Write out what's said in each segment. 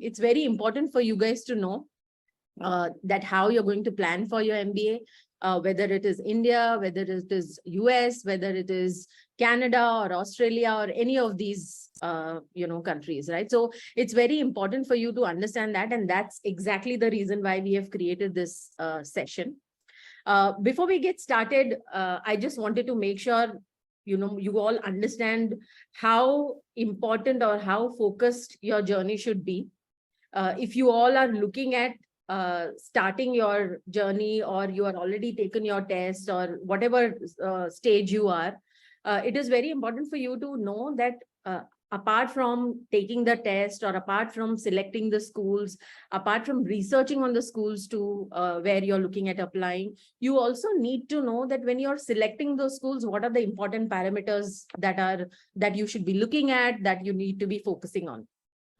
It's very important for you guys to know that how you're going to plan for your MBA, whether it is India, whether it is US, whether it is Canada or Australia or any of these, countries, right? So it's very important for you to understand that. And that's exactly the reason why we have created this session. Before we get started, I just wanted to make sure, you all understand how important or how focused your journey should be. If you all are looking at starting your journey, or you are already taken your test, or whatever stage you are, it is very important for you to know that apart from taking the test, or apart from selecting the schools, apart from researching on the schools to where you're looking at applying, you also need to know that when you're selecting those schools, what are the important parameters that you should be looking at, that you need to be focusing on.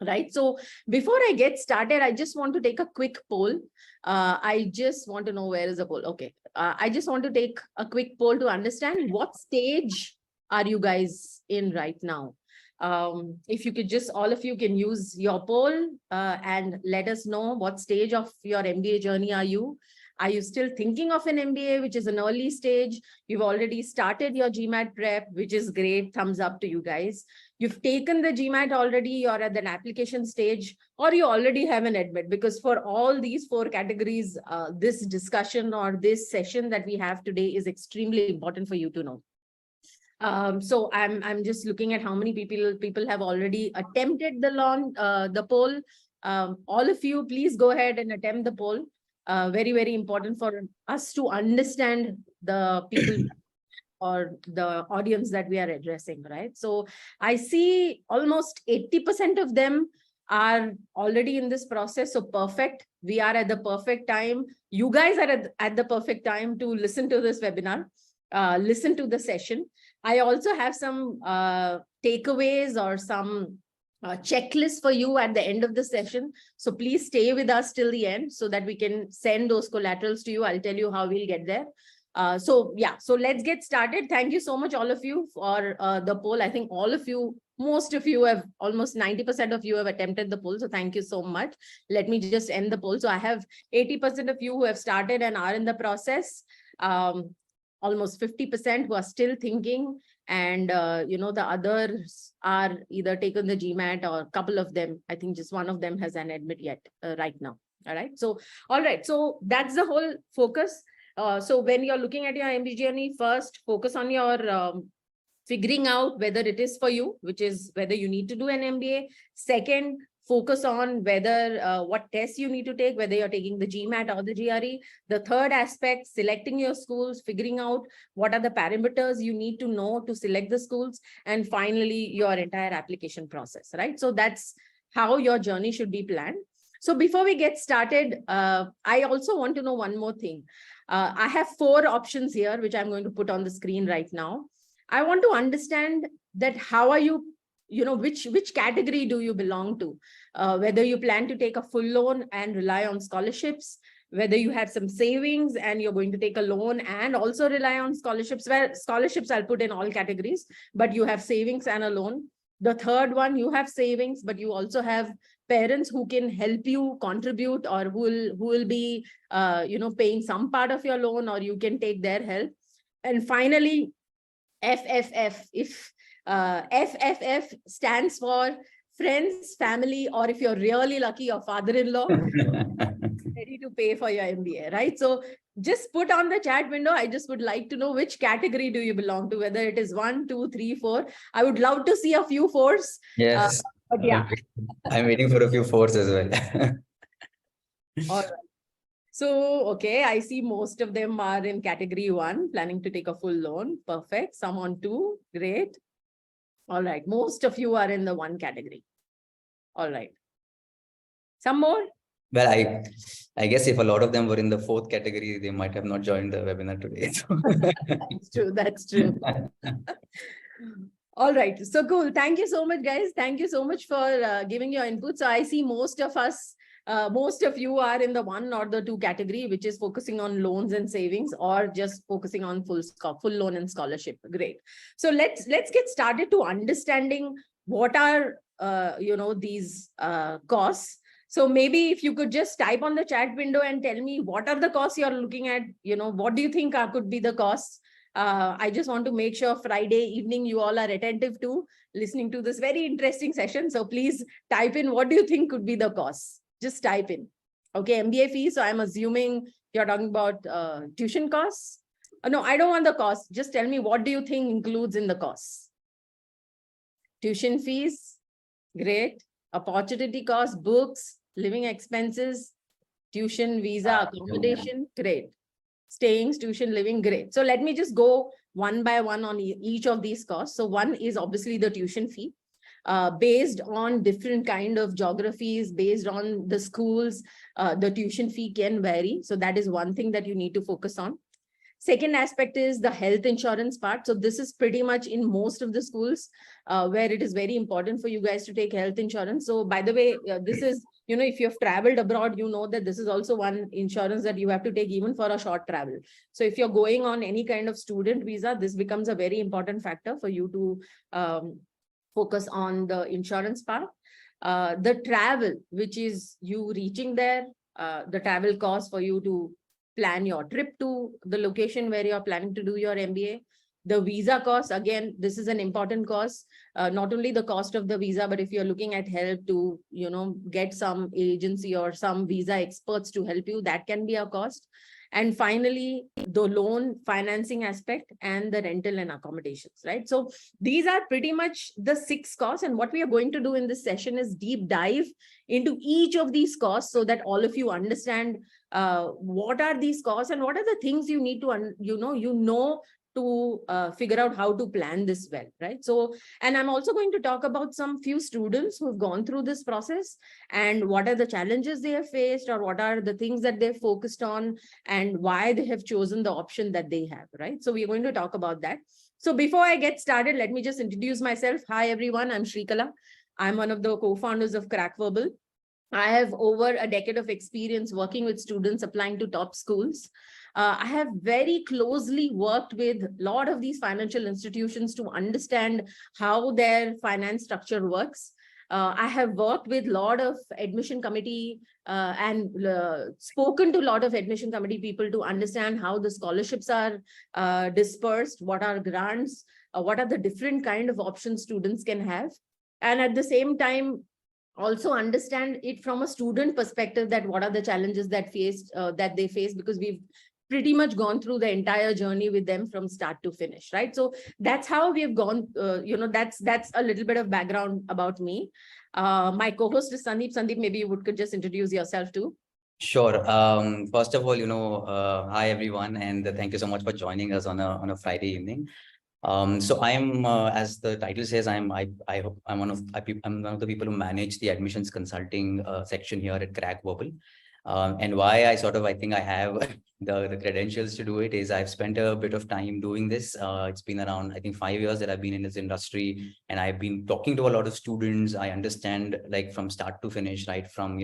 Right. So before I get started, I just want to take a quick poll. I just want to know, where is the poll? Okay. I just want to take a quick poll to understand what stage are you guys in right now. If you could just, all of you can use your poll and let us know what stage of your MBA journey are you. Are you still thinking of an MBA, which is an early stage? You've already started your GMAT prep, which is great. Thumbs up to you guys. You've taken the GMAT already, you're at an application stage, or you already have an admit, because for all these 4 categories, this discussion or this session that we have today is extremely important for you to know. So I'm just looking at how many people have already attempted the poll. All of you, please go ahead and attempt the poll. Very, very important for us to understand the people or the audience that we are addressing, right? So I see almost 80% of them are already in this process. So perfect. We are at the perfect time. You guys are at the perfect time to listen to this webinar, listen to the session. I also have some takeaways or some checklist for you at the end of the session. So please stay with us till the end so that we can send those collaterals to you. I'll tell you how we'll get there. So let's get started. Thank you so much, all of you, for the poll. I think all of you, most of you have, almost 90% of you have attempted the poll. So thank you so much. Let me just end the poll. So I have 80% of you who have started and are in the process. Almost 50% who are still thinking, and the others are either taken the GMAT, or a couple of them, I think just one of them has an admit yet right now. All right. So, all right. So that's the whole focus. So when you're looking at your MBA journey, first focus on your figuring out whether it is for you, which is whether you need to do an MBA. Second, focus on whether what tests you need to take, whether you're taking the GMAT or the GRE. The third aspect, selecting your schools, figuring out what are the parameters you need to know to select the schools. And finally, your entire application process, right? So that's how your journey should be planned. So before we get started, I also want to know one more thing. I have 4 options here, which I'm going to put on the screen right now. I want to understand that how are you, which category do you belong to? Whether you plan to take a full loan and rely on scholarships, whether you have some savings and you're going to take a loan and also rely on scholarships. Well, scholarships I'll put in all categories, but you have savings and a loan. The third one, you have savings, but you also have parents who can help you contribute, or who will be, paying some part of your loan, or you can take their help. And finally, FFF. If FFF stands for friends, family, or if you're really lucky, your father-in-law ready to pay for your MBA, right? So just put on the chat window. I just would like to know which category do you belong to, whether it is 1, 2, 3, 4. I would love to see a few 4s. Yes. But yeah. I'm waiting for a few 4s as well. All right. So, okay, I see most of them are in category 1, planning to take a full loan. Perfect. Some on 2. Great. All right. Most of you are in the 1 category. All right. Some more? Well, I guess if a lot of them were in the 4th category, they might have not joined the webinar today. That's true. That's true. All right. So cool. Thank you so much, guys. Thank you so much for giving your input. So I see most of us, most of you are in the 1 or the 2 category, which is focusing on loans and savings, or just focusing on full loan and scholarship. Great. So let's get started to understanding what are these costs. So maybe if you could just type on the chat window and tell me what are the costs you're looking at, what do you think could be the costs? I just want to make sure Friday evening you all are attentive to listening to this very interesting session. So please type in what do you think could be the costs? Just type in. Okay, MBA fees. So I'm assuming you're talking about tuition costs. No, I don't want the cost. Just tell me what do you think includes in the costs? Tuition fees, great. Opportunity cost, books, living expenses, tuition, visa, accommodation, great. Staying, tuition, living, great. So let me just go one by one on each of these costs. So one is obviously the tuition fee. Based on different kind of geographies, based on the schools, the tuition fee can vary. So that is one thing that you need to focus on. Second aspect is the health insurance part. So this is pretty much in most of the schools where it is very important for you guys to take health insurance. So by the way, this is, if you've traveled abroad, you know that this is also one insurance that you have to take even for a short travel. So if you're going on any kind of student visa, this becomes a very important factor for you to focus on the insurance part. The travel, which is you reaching there, the travel cost for you to plan your trip to the location where you're planning to do your MBA. The visa cost, again, this is an important cost, not only the cost of the visa, but if you're looking at help to, get some agency or some visa experts to help you, that can be a cost. And finally, the loan financing aspect and the rental and accommodations, right? So these are pretty much the 6 costs. And what we are going to do in this session is deep dive into each of these costs so that all of you understand what are these costs and what are the things you need to, to figure out how to plan this well, right? So, and I'm also going to talk about some few students who've gone through this process and what are the challenges they have faced or what are the things that they've focused on and why they have chosen the option that they have, right? So we're going to talk about that. So before I get started, let me just introduce myself. Hi, everyone. I'm Shrikala. I'm one of the co-founders of Crackverbal. I have over a decade of experience working with students applying to top schools. I have very closely worked with a lot of these financial institutions to understand how their finance structure works. I have worked with a lot of admission committee and spoken to a lot of admission committee people to understand how the scholarships are dispersed, what are grants, what are the different kind of options students can have. And at the same time, also understand it from a student perspective that what are the challenges that they face, because we've pretty much gone through the entire journey with them from start to finish, right? So that's how we have gone, that's a little bit of background about me. My co-host is Sandeep. Sandeep, maybe you could just introduce yourself too. Sure. First of all, hi everyone, and thank you so much for joining us on a Friday evening. So I'm, as the title says, I'm one of the people who manage the admissions consulting section here at Crackverbal. And why I think I have the credentials to do it is I've spent a bit of time doing this. It's been around, I think, 5 years that I've been in this industry, and I've been talking to a lot of students. I understand like from start to finish, right? From,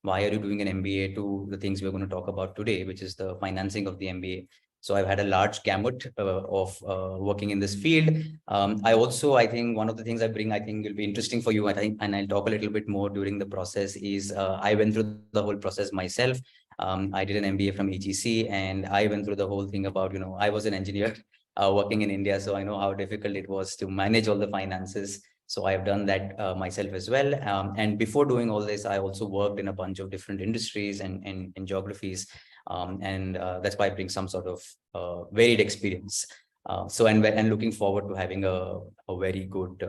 why are you doing an MBA to the things we're going to talk about today, which is the financing of the MBA. So I've had a large gamut of working in this field. I think one of the things I bring, I think will be interesting for you, I think, and I'll talk a little bit more during the process is I went through the whole process myself. I did an MBA from EGC, and I went through the whole thing about, I was an engineer working in India, so I know how difficult it was to manage all the finances. So I've done that myself as well. And before doing all this, I also worked in a bunch of different industries and geographies. That's why I bring some sort of varied experience. And looking forward to having a very good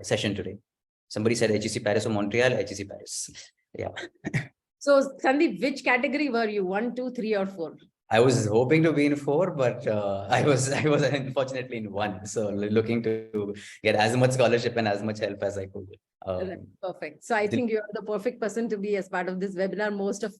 session today. Somebody said HEC Paris or Montreal, HEC Paris. Yeah. So Sandeep, which category were you? 1, 2, 3, or 4? I was hoping to be in 4, but I was unfortunately in 1. So looking to get as much scholarship and as much help as I could. Perfect. So I think you're the perfect person to be as part of this webinar. Most of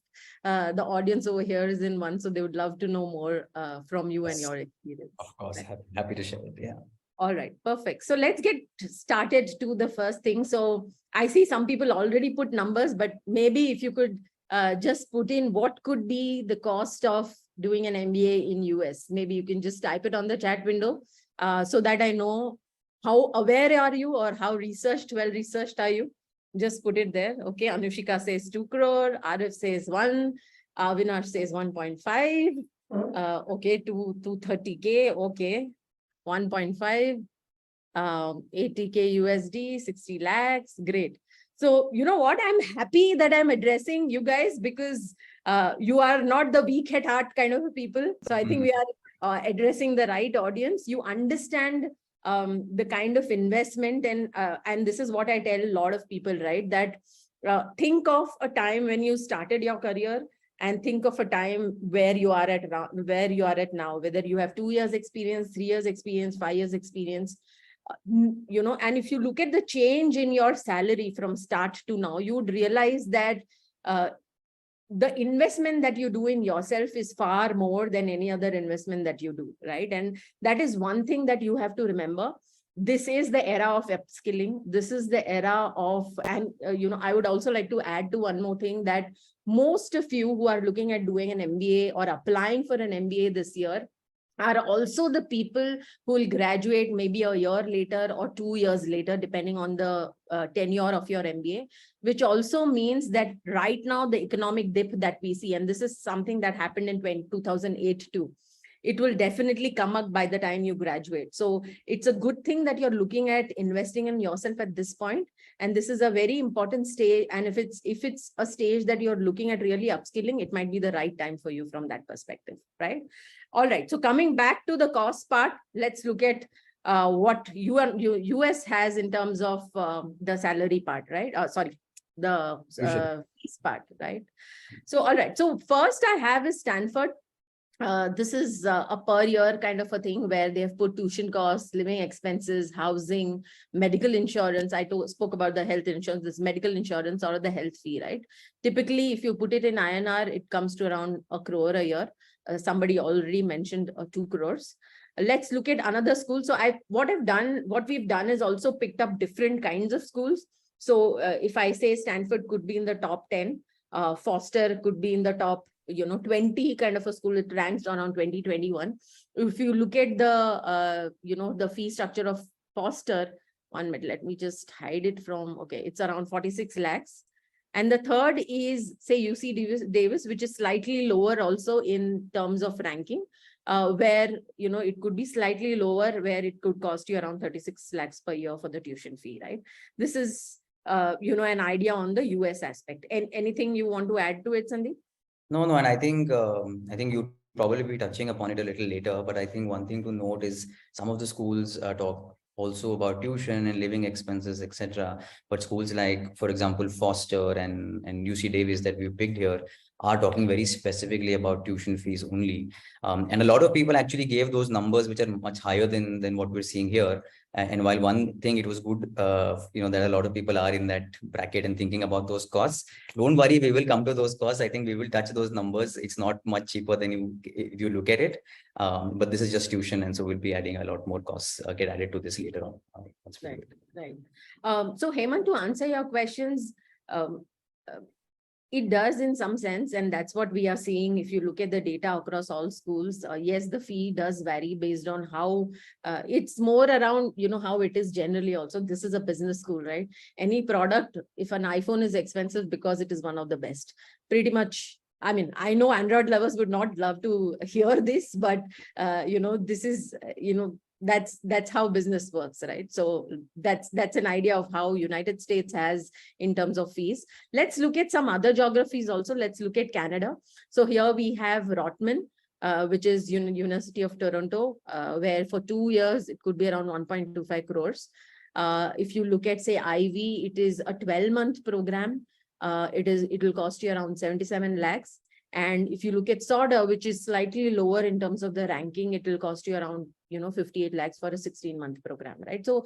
the audience over here is in 1, so they would love to know more from you and your experience. Of course, happy to share it. Yeah. All right, perfect. So let's get started to the first thing. So I see some people already put numbers, but maybe if you could just put in what could be the cost of doing an MBA in US. Maybe you can just type it on the chat window so that I know how aware are you or how well researched are you? Just put it there. Okay. Anushika says 2 crore. Arif says 1. Avinash says 1.5. Okay. 230K. Okay. 1.5. 80K USD, 60 lakhs. Great. So, you know what? I'm happy that I'm addressing you guys because you are not the weak at heart kind of people. So I think we are addressing the right audience. You understand the kind of investment, and this is what I tell a lot of people, right? That think of a time when you started your career and think of a time where you are at now, whether you have 2 years experience, 3 years experience, 5 years experience. You know, and if you look at the change in your salary from start to now, you would realize that the investment that you do in yourself is far more than any other investment that you do, right? And that is one thing that you have to remember. This is the era of upskilling. This is the era of, and you know, I would also like to add to one more thing, that most of you who are looking at doing an MBA or applying for an MBA this year are also the people who will graduate maybe a year later or 2 years later, depending on the tenure of your MBA, which also means that right now the economic dip that we see, and this is something that happened in 2008 too, it will definitely come up by the time you graduate. So it's a good thing that you're looking at investing in yourself at this point. And this is a very important stage. And if it's a stage that you're looking at really upskilling, it might be the right time for you from that perspective, right? All right. So coming back to the cost part, let's look at what US has in terms of the salary part, right? Sorry, the fees part, right? So, all right. So first I have is Stanford. This is a per year kind of a thing where they have put tuition costs, living expenses, housing, medical insurance. I spoke about the health insurance, this medical insurance or the health fee, right? Typically, if you put it in INR, it comes to around 1 crore a year. Somebody already mentioned 2 crores. Let's look at another school. So what we've done is also picked up different kinds of schools. So if I say Stanford could be in the top 10, Foster could be in the top 20 kind of a school. It ranks around 2021. If you look at the the fee structure of Foster, 1 minute, let me just hide it from, okay, it's around 46 lakhs. And the third is, say, UC Davis, which is slightly lower also in terms of ranking, where, it could be slightly lower, where it could cost you around 36 lakhs per year for the tuition fee, right? This is, an idea on the US aspect. And anything you want to add to it, Sandeep? No, and I think you probably be touching upon it a little later, but I think one thing to note is some of the schools talk also about tuition and living expenses, etc. But schools like, for example, Foster and UC Davis that we picked here are talking very specifically about tuition fees only. And a lot of people actually gave those numbers which are much higher than what we're seeing here. And while one thing, it was good, that a lot of people are in that bracket and thinking about those costs. Don't worry, we will come to those costs. I think we will touch those numbers. It's not much cheaper than if you look at it. But this is just tuition. And so we'll be adding a lot more costs, get added to this later on. Right. So Hemant, to answer your questions, it does in some sense, and that's what we are seeing. If you look at the data across all schools, yes, the fee does vary based on how it's more around, how it is generally also. This is a business school, right? Any product, if an iPhone is expensive because it is one of the best, pretty much. I mean, I know Android lovers would not love to hear this, but, this is, that's how business works, right? So that's an idea of how United States has in terms of fees. Let's look at some other geographies also. Let's look at Canada. So here we have Rotman, which is University of Toronto, where for 2 years it could be around 1.25 crores. If you look at, say, Ivy, it is a 12-month program. It will cost you around 77 lakhs. And if you look at SODA, which is slightly lower in terms of the ranking, it will cost you around 58 lakhs for a 16-month program, right? So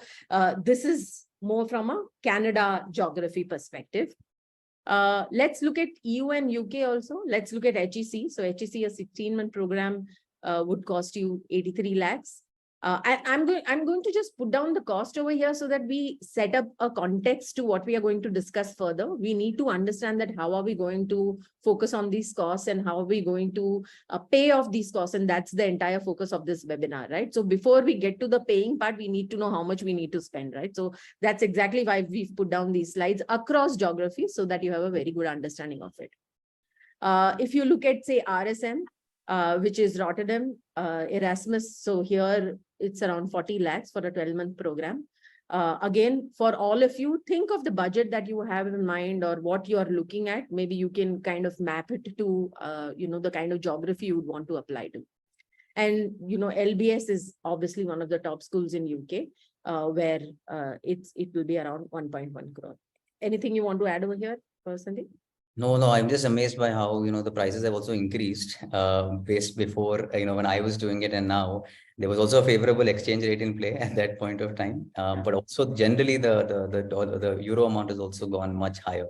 this is more from a Canada geography perspective. Let's look at EU and UK also. Let's look at HEC. So HEC, a 16-month program would cost you 83 lakhs. I'm going to just put down the cost over here so that we set up a context to what we are going to discuss further. We need to understand that how are we going to focus on these costs and how are we going to pay off these costs. And that's the entire focus of this webinar, right? So before we get to the paying part, we need to know how much we need to spend, right? So that's exactly why we've put down these slides across geographies so that you have a very good understanding of it. If you look at, say, RSM, which is Rotterdam, Erasmus. So here it's around 40 lakhs for a 12-month program. Again, for all of you, think of the budget that you have in mind or what you are looking at. Maybe you can kind of map it to, the kind of geography you would want to apply to. And, LBS is obviously one of the top schools in UK, where it will be around 1.1 crore. Anything you want to add over here, Sandeep? No, I'm just amazed by how, the prices have also increased based before, when I was doing it and now there was also a favorable exchange rate in play at that point of time. But also generally the euro amount has also gone much higher.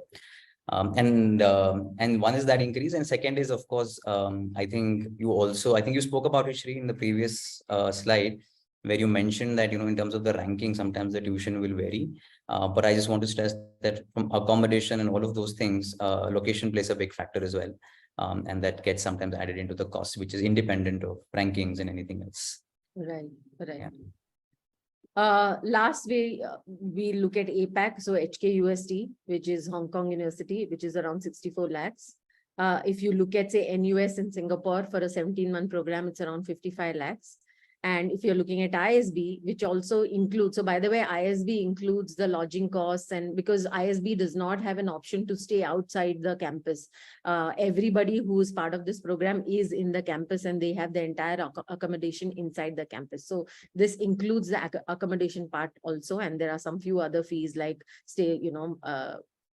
And one is that increase, and second is, of course, I think you spoke about it, Shri, in the previous slide, where you mentioned that, in terms of the ranking, sometimes the tuition will vary. But I just want to stress that from accommodation and all of those things, location plays a big factor as well. And that gets sometimes added into the cost, which is independent of rankings and anything else. Right. Yeah. Last we look at APAC, so HKUST, which is Hong Kong University, which is around 64 lakhs. If you look at, say, NUS in Singapore for a 17-month program, it's around 55 lakhs. And if you're looking at ISB, which also includes, so by the way, ISB includes the lodging costs, and because ISB does not have an option to stay outside the campus, everybody who is part of this program is in the campus and they have the entire accommodation inside the campus. So this includes the accommodation part also, and there are some few other fees like stay,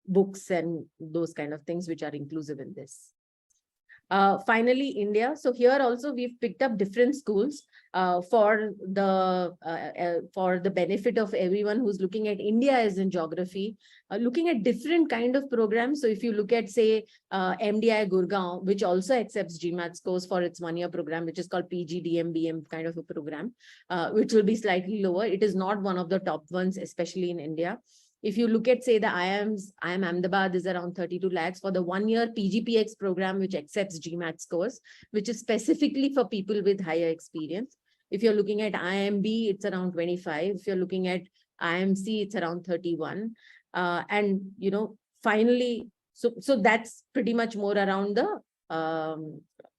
books and those kind of things which are inclusive in this. Finally, India. So here also we've picked up different schools for the benefit of everyone who's looking at India as in geography, looking at different kind of programs. So if you look at, say, MDI Gurgaon, which also accepts GMAT scores for its one-year program, which is called PGDM-BM kind of a program, which will be slightly lower. It is not one of the top ones, especially in India. If you look at, say, the IIM Ahmedabad is around 32 lakhs for the one-year PGPX program, which accepts GMAT scores, which is specifically for people with higher experience. If you're looking at IMB, it's around 25. If you're looking at IMC, it's around 31. And, finally, so that's pretty much more around the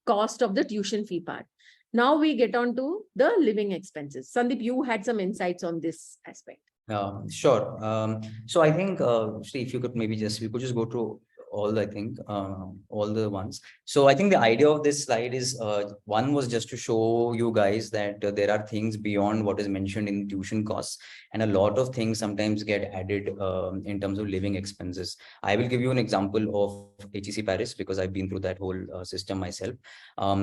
cost of the tuition fee part. Now we get on to the living expenses. Sandeep, you had some insights on this aspect. Sure. So I think, Shri, if you could maybe we could just go through all the ones. So I think the idea of this slide is, one was just to show you guys that there are things beyond what is mentioned in tuition costs, and a lot of things sometimes get added in terms of living expenses. I will give you an example of HEC Paris because I've been through that whole system myself.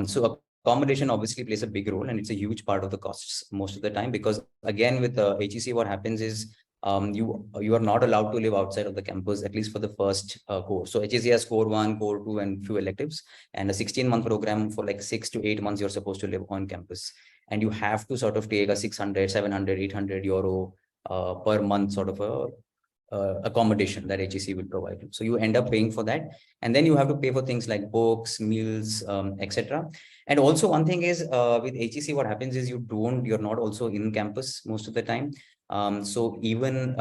So accommodation obviously plays a big role, and it's a huge part of the costs most of the time, because again, with HEC, what happens is you are not allowed to live outside of the campus, at least for the first course. So HEC has core 1, core 2, and few electives, and a 16-month program for like 6 to 8 months, you're supposed to live on campus, and you have to sort of take a 600, 700, 800 euro per month sort of a accommodation that HEC will provide you. So you end up paying for that, and then you have to pay for things like books, meals, etc. And also one thing is with HEC, what happens is you're not also in campus most of the time. So even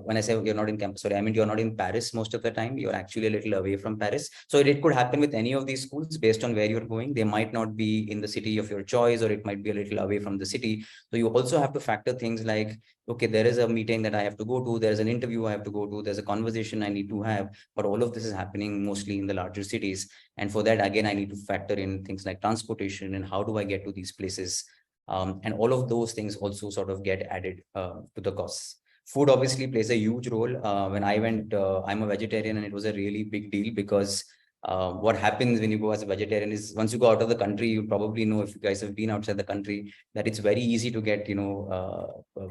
when I say you're not in campus, sorry, I mean you're not in Paris most of the time. You're actually a little away from Paris. So it could happen with any of these schools based on where you're going. They might not be in the city of your choice, or it might be a little away from the city. So you also have to factor things like, okay, there is a meeting that I have to go to, there's an interview I have to go to, there's a conversation I need to have, but all of this is happening mostly in the larger cities. And for that, again, I need to factor in things like transportation and how do I get to these places. And all of those things also sort of get added to the costs. Food obviously plays a huge role. When I went, I'm a vegetarian, and it was a really big deal because what happens when you go as a vegetarian is once you go out of the country, you probably know, if you guys have been outside the country, that it's very easy to get,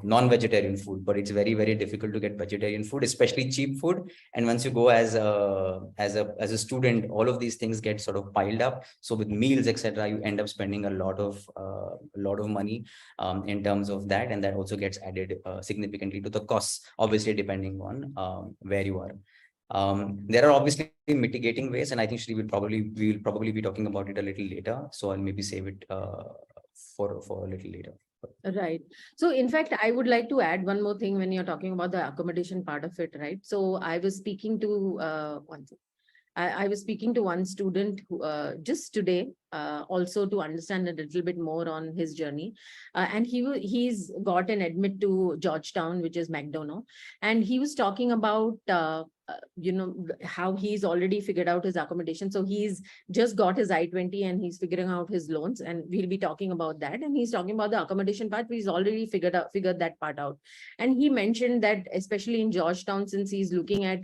non-vegetarian food, but it's very, very difficult to get vegetarian food, especially cheap food. And once you go as a student, all of these things get sort of piled up. So with meals, etc., you end up spending a lot of money in terms of that, and that also gets added significantly to the costs, obviously depending on where you are. There are obviously mitigating ways, and I think we will probably be talking about it a little later. So I'll maybe save it for a little later. Right. So in fact, I would like to add one more thing when you're talking about the accommodation part of it, right? So I was speaking to I was speaking to one student who, just today, also to understand a little bit more on his journey. And he's got an admit to Georgetown, which is McDonough. And he was talking about, how he's already figured out his accommodation. So he's just got his I-20 and he's figuring out his loans. And we'll be talking about that. And he's talking about the accommodation part. He's already figured that part out. And he mentioned that especially in Georgetown, since he's looking at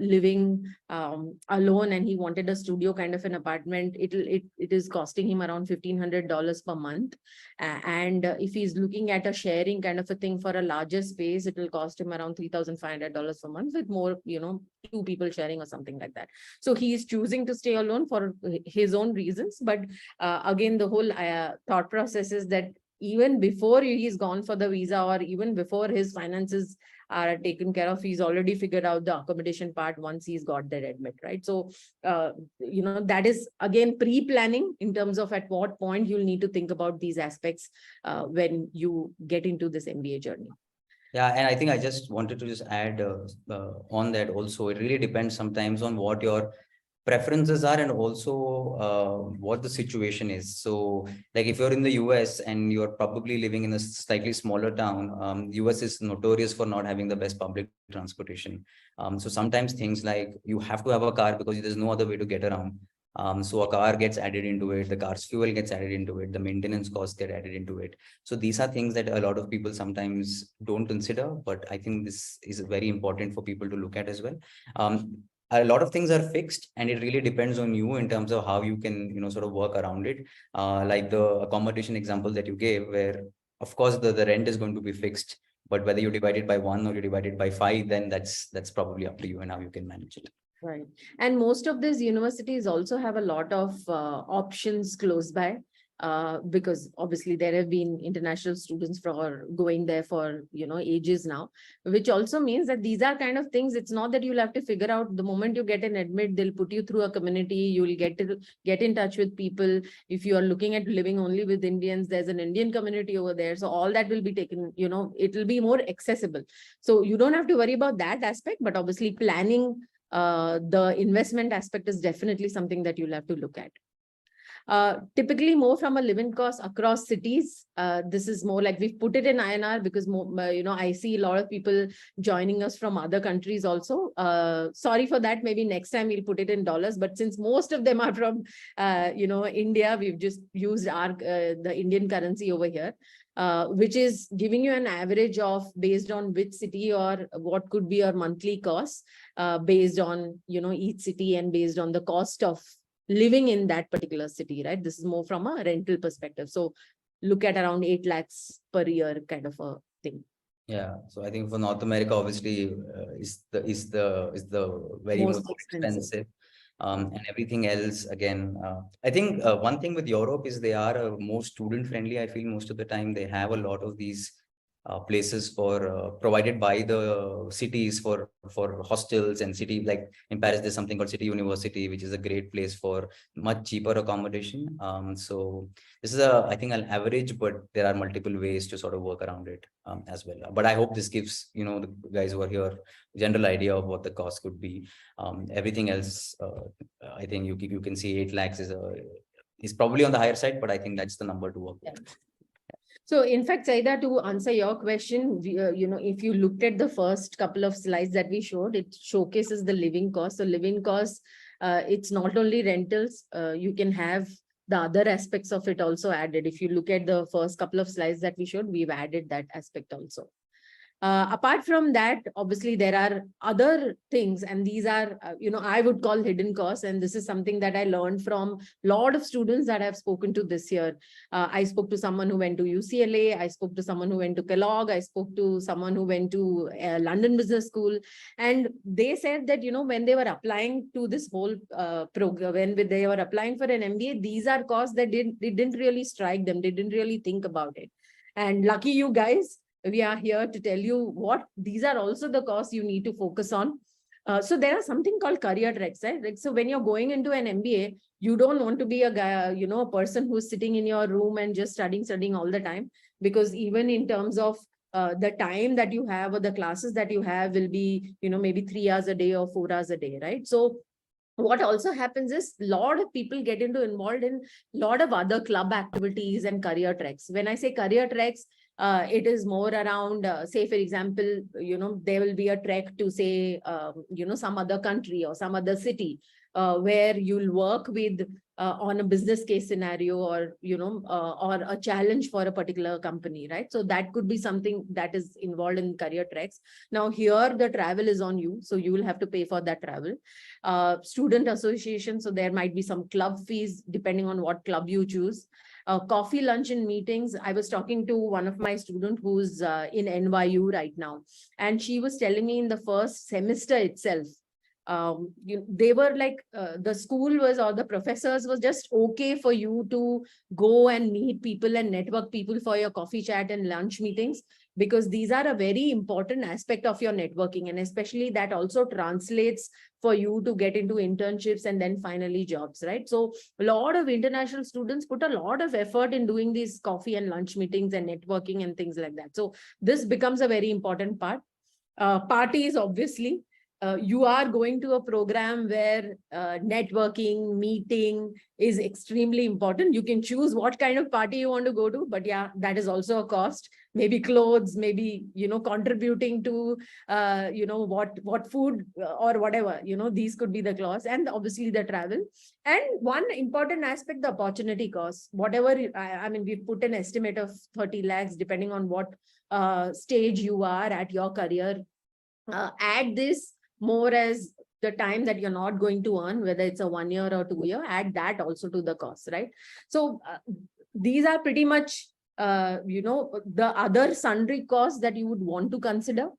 living alone and he wanted a studio kind of an apartment, it is costing him around $1,500 per month. And if he's looking at a sharing kind of a thing for a larger space, it will cost him around $3,500 per month with more, two people sharing or something like that. So he is choosing to stay alone for his own reasons. But again, the whole thought process is that even before he's gone for the visa, or even before his finances are taken care of, he's already figured out the accommodation part once he's got their admit, right? So, that is again pre-planning in terms of at what point you'll need to think about these aspects when you get into this MBA journey. Yeah, and I think I just wanted to just add on that also. It really depends sometimes on what your preferences are and also what the situation is. So like if you're in the US and you're probably living in a slightly smaller town, US is notorious for not having the best public transportation. So sometimes things like you have to have a car because there's no other way to get around. So a car gets added into it, the car's fuel gets added into it, the maintenance costs get added into it. So these are things that a lot of people sometimes don't consider, but I think this is very important for people to look at as well. A lot of things are fixed and it really depends on you in terms of how you can, sort of work around it. Like the accommodation example that you gave, where of course the rent is going to be fixed, but whether you divide it by 1 or you divide it by 5, then that's probably up to you and how you can manage it. Right. And most of these universities also have a lot of options close by. Because obviously there have been international students for going there for, ages now, which also means that these are kind of things. It's not that you'll have to figure out the moment you get an admit, they'll put you through a community, you'll get in touch with people. If you are looking at living only with Indians, there's an Indian community over there. So all that will be taken, it will be more accessible. So you don't have to worry about that aspect, but obviously planning the investment aspect is definitely something that you'll have to look at. Typically more from a living cost across cities. This is more like we've put it in INR because more, I see a lot of people joining us from other countries also. Sorry for that. Maybe next time we'll put it in dollars. But since most of them are from, India, we've just used the Indian currency over here. Which is giving you an average of based on which city or what could be your monthly costs based on, each city and based on the cost of living in that particular city, right? This is more from a rental perspective. So look at around 8 lakhs per year kind of a thing. Yeah, so I think for North America, obviously, is the very most expensive. And everything else, again, I think one thing with Europe is they are more student friendly. I feel most of the time they have a lot of these places for provided by the cities for hostels and city. Like in Paris, there's something called City University, which is a great place for much cheaper accommodation. So this is I think an average, but there are multiple ways to sort of work around it as well. But I hope this gives, the guys who are here general idea of what the cost could be. Everything else, I think you can see 8 lakhs is probably on the higher side, but I think that's the number to work with. Yeah. So in fact, Saida, to answer your question, if you looked at the first couple of slides that we showed, it showcases the living cost. So living costs, it's not only rentals, you can have the other aspects of it also added. If you look at the first couple of slides that we showed, we've added that aspect also. Apart from that, obviously, there are other things, and these are, I would call hidden costs. And this is something that I learned from a lot of students that I've spoken to this year. I spoke to someone who went to UCLA. I spoke to someone who went to Kellogg. I spoke to someone who went to London Business School. And they said that, when they were applying to this whole program, when they were applying for an MBA, these are costs that didn't really strike them. They didn't really think about it. And lucky you guys, we are here to tell you what these are also the costs you need to focus on. So there are something called career tracks, right? Like, so when you're going into an MBA, you don't want to be a guy, a person who's sitting in your room and just studying all the time, because even in terms of the time that you have or the classes that you have will be, maybe 3 hours a day or 4 hours a day, right? So what also happens is a lot of people get involved in a lot of other club activities and career tracks. When I say career tracks, it is more around, say, for example, there will be a trek to say, some other country or some other city where you'll work with on a business case scenario, or, or a challenge for a particular company, right? So that could be something that is involved in career tracks. Now here, the travel is on you. So you will have to pay for that travel. Student association. So there might be some club fees depending on what club you choose. Coffee, lunch, and meetings. I was talking to one of my students who's in NYU right now, and she was telling me in the first semester itself, they were like, the school was, or the professors was just okay for you to go and meet people and network people for your coffee chat and lunch meetings, because these are a very important aspect of your networking. And especially that also translates for you to get into internships and then finally jobs, right? So a lot of international students put a lot of effort in doing these coffee and lunch meetings and networking and things like that. So this becomes a very important part. Parties, obviously. You are going to a program where networking, meeting is extremely important. You can choose what kind of party you want to go to, but yeah, that is also a cost. Maybe clothes, maybe, contributing to, what food or whatever, these could be the costs, and obviously the travel. And one important aspect, the opportunity cost, whatever, I mean, we put an estimate of 30 lakhs, depending on what stage you are at your career. Add this more as the time that you're not going to earn, whether it's a 1 year or 2 year, add that also to the cost, right? So these are pretty much, the other sundry costs that you would want to consider.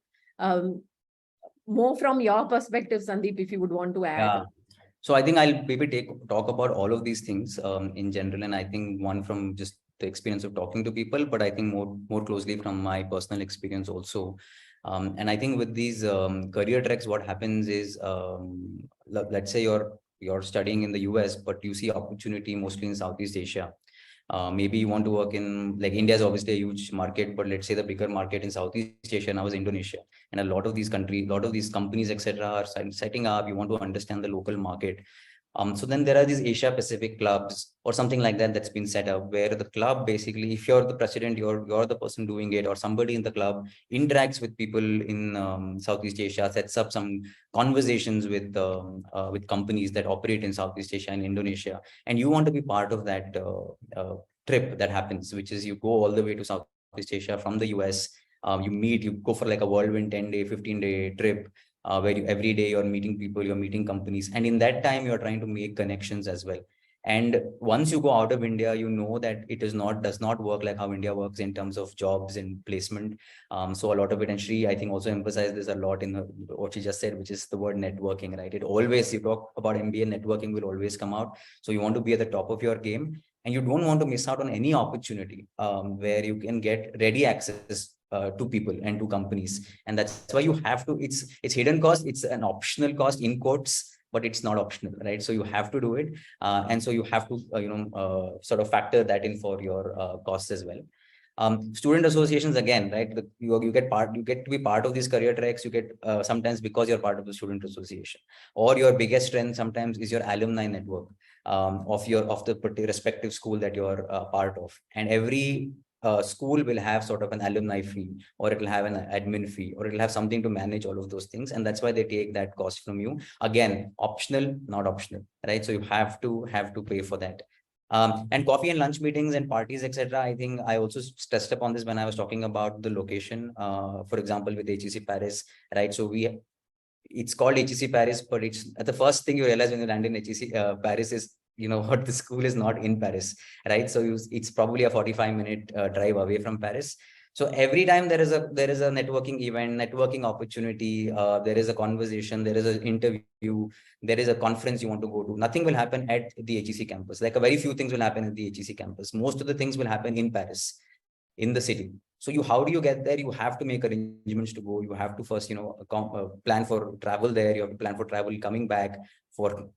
More from your perspective, Sandeep, if you would want to add. Yeah. So I think I'll maybe talk about all of these things in general. And I think one from just the experience of talking to people, but I think more closely from my personal experience also. And I think with these career tracks, what happens is, let's say you're studying in the US, but you see opportunity mostly in Southeast Asia. Maybe you want to work in, like, India is obviously a huge market, but let's say the bigger market in Southeast Asia now is Indonesia. And a lot of these countries, a lot of these companies, etc., are setting up. You want to understand the local market. So then there are these Asia Pacific clubs or something like that that's been set up, where the club basically, if you're the president, you're the person doing it, or somebody in the club interacts with people in Southeast Asia, sets up some conversations with companies that operate in Southeast Asia and Indonesia, and you want to be part of that trip that happens, which is you go all the way to Southeast Asia from the US. You go for like a whirlwind 10-day, 15-day trip. Where every day you're meeting people, you're meeting companies, and in that time you're trying to make connections as well. And once you go out of India, you know that it does not work like how India works in terms of jobs and placement. So a lot of it, and Shri, I think, also emphasized this a lot in what she just said, which is the word networking, right? It always, you talk about MBA, networking will always come out. So you want to be at the top of your game, and you don't want to miss out on any opportunity where you can get ready access to people and to companies. And that's why you have to, it's hidden cost, it's an optional cost in quotes, but it's not optional, right? So you have to do it. And so you have to, sort of factor that in for your costs as well. Student associations, again, right? You get to be part of these career tracks. You get sometimes because you're part of the student association, or your biggest strength sometimes is your alumni network of the respective school that you're part of. And every school will have sort of an alumni fee, or it will have an admin fee, or it will have something to manage all of those things. And that's why they take that cost from you. Again, optional, not optional, right? So you have to pay for that. And coffee and lunch meetings and parties, etc. I think I also stressed upon this when I was talking about the location. For example, with HEC Paris, right? So it's called HEC Paris, but it's the first thing you realize when you land in HEC Paris is, you know what, the school is not in Paris, right? So it's probably a 45-minute drive away from Paris. So every time there is a networking event, networking opportunity, there is a conversation, there is an interview, there is a conference you want to go to, nothing will happen at the HEC campus. Like a very few things will happen at the HEC campus. Most of the things will happen in Paris, in the city. So how do you get there? You have to make arrangements to go. You have to first, plan for travel there. You have to plan for travel coming back for,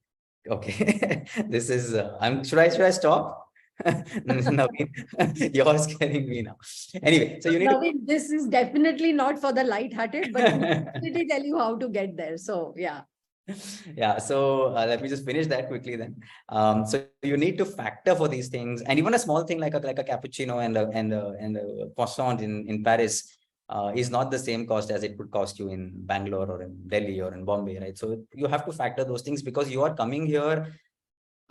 okay. This is, should I stop? Naveen, you're scaring me now. Anyway, so you need Naveen, this is definitely not for the light-hearted, but we tell you how to get there. So yeah. Yeah, so let me just finish that quickly then. So you need to factor for these things, and even a small thing like a cappuccino and a croissant in Paris is not the same cost as it would cost you in Bangalore or in Delhi or in Bombay, right? So you have to factor those things because you are coming here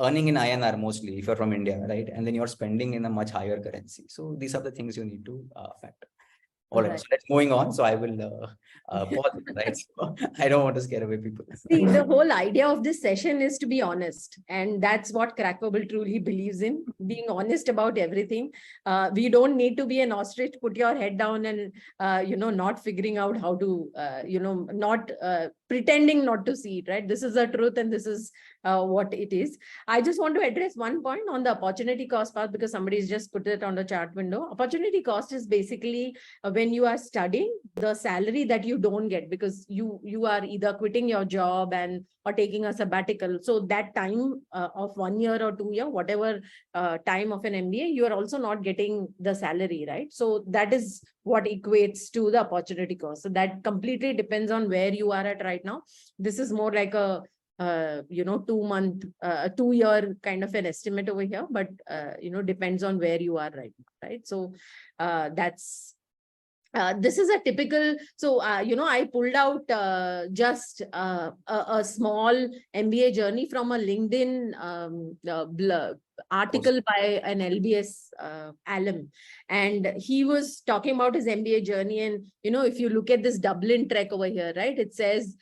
earning in INR mostly if you're from India, right? And then you're spending in a much higher currency. So these are the things you need to factor. All right, so let's moving on. So I will pause, right? So I don't want to scare away people. See, the whole idea of this session is to be honest. And that's what Crackbubble truly believes in, being honest about everything. We don't need to be an ostrich, put your head down and, not figuring out how to, not pretending not to see it, right? This is the truth and this is what it is. I just want to address one point on the opportunity cost part because somebody's just put it on the chat window. Opportunity cost is basically when you are studying, the salary that you don't get because you are either quitting your job or taking a sabbatical. So that time of 1 year or 2 year, whatever time of an MBA, you are also not getting the salary, right? So that is what equates to the opportunity cost. So that completely depends on where you are at right now. This is more like a 2-month, 2-year kind of an estimate over here, but depends on where you are right now, right? So that's this is a typical, so, I pulled out just a small MBA journey from a LinkedIn article by an LBS alum. And he was talking about his MBA journey. And, if you look at this Dublin trek over here, right, it says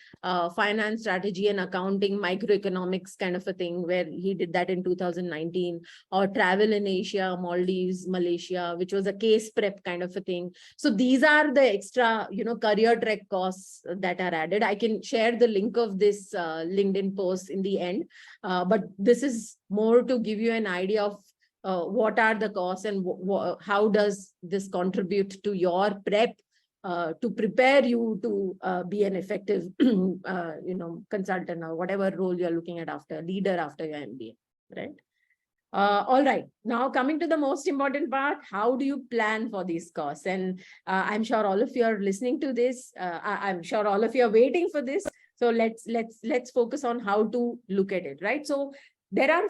finance, strategy and accounting, microeconomics kind of a thing, where he did that in 2019, or travel in Asia, Maldives, Malaysia, which was a case prep kind of a thing. So these are the extra, career trek costs that are added. I can share the link of this LinkedIn post in the end, but this is more to give you an idea of what are the costs and how does this contribute to your prep to prepare you to be an effective, consultant or whatever role you're looking at leader after your MBA, right? All right, now coming to the most important part, how do you plan for these costs? And I'm sure all of you are listening to this. I'm sure all of you are waiting for this. So let's focus on how to look at it, right? So there are